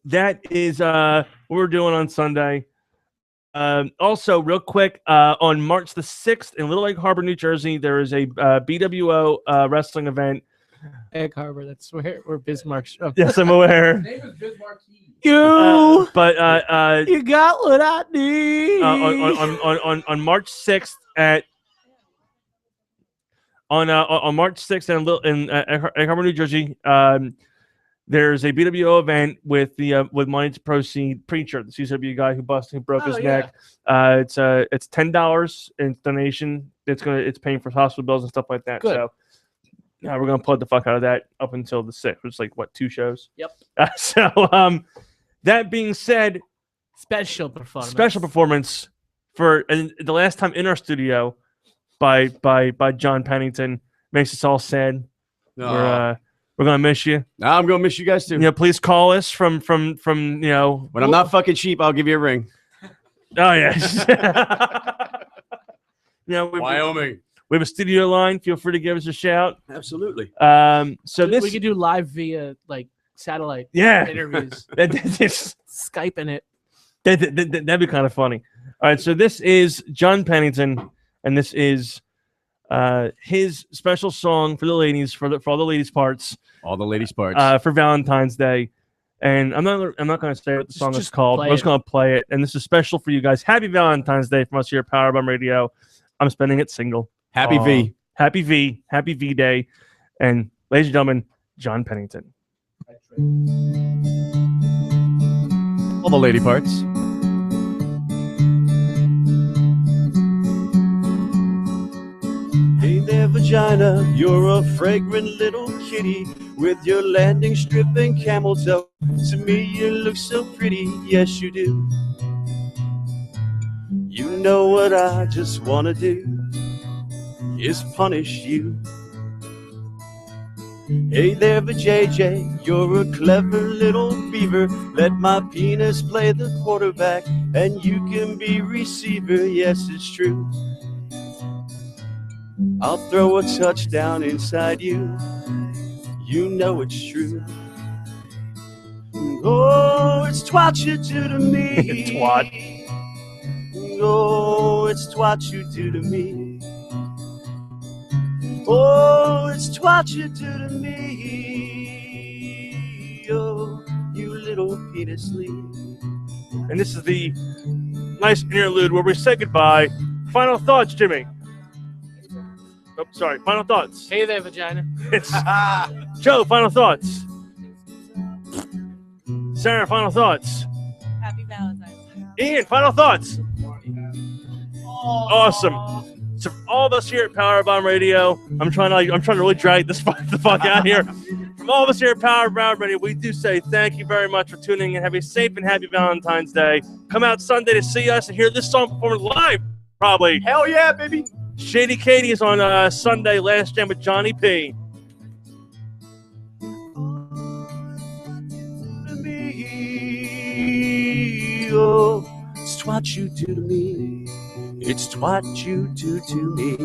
that is what we're doing on Sunday. Also, real quick, on March the 6th in Little Egg Harbor, New Jersey, there is a BWO wrestling event. Egg Harbor, that's where Bismarck's from. Yes, I'm aware. His name is Bismarck. But you got what I need. On March 6th at on March 6th in Egg Harbor, New Jersey, there's a BWO event with money to proceed. Preacher, the CW guy who broke his neck. It's $10 in donation. It's paying for hospital bills and stuff like that. Good. So we're gonna plug the fuck out of that up until the 6th. It's like what, 2 shows? Yep. So that being said, special performance for the last time in our studio by John Pennington. Makes us all sad. We're gonna miss you. I'm gonna miss you guys too. Please call us from When I'm not fucking cheap, I'll give you a ring. Oh yes. Wyoming. We have a studio line. Feel free to give us a shout. Absolutely. So we could do live via like satellite interviews. Skyping it. That'd be kind of funny. All right, so this is John Pennington, and this is his special song for the ladies, for all the ladies' parts. All the ladies' parts. For Valentine's Day. And I'm not going to say what the song is called. I'm just going to play it. And this is special for you guys. Happy Valentine's Day from us here at Power Bomb Radio. I'm spending it single. Happy V. Happy V Day. And ladies and gentlemen, John Pennington. All the lady parts. Hey there, vagina, you're a fragrant little kitty with your landing strip and camel toe. To me, you look so pretty, yes you do. You know what I just wanna do is punish you. Hey there, JJ, you're a clever little beaver. Let my penis play the quarterback and you can be receiver, yes it's true. I'll throw a touchdown inside you. You know it's true. Oh, it's twat you do to me. Twat. Oh, it's twat you do to me. Oh, it's twat you do to me. Oh, you little penis lead. And this is the nice interlude where we say goodbye. Final thoughts, Jimmy. Oh, sorry. Final thoughts. Hey there, vagina. It's Joe. Final thoughts. Sarah. Final thoughts. Happy Valentine's Day. Ian. Final thoughts. Awesome. So from all of us here at Power Bomb Radio, I'm trying to really drag this the fuck out here. From all of us here at Power Bomb Radio, we do say thank you very much for tuning in. Have a safe and happy Valentine's Day. Come out Sunday to see us and hear this song performed live, probably. Hell yeah, baby. Shady Katie is on Sunday, Last Jam with Johnny P. Oh, it's what you do to me. It's what you do to me.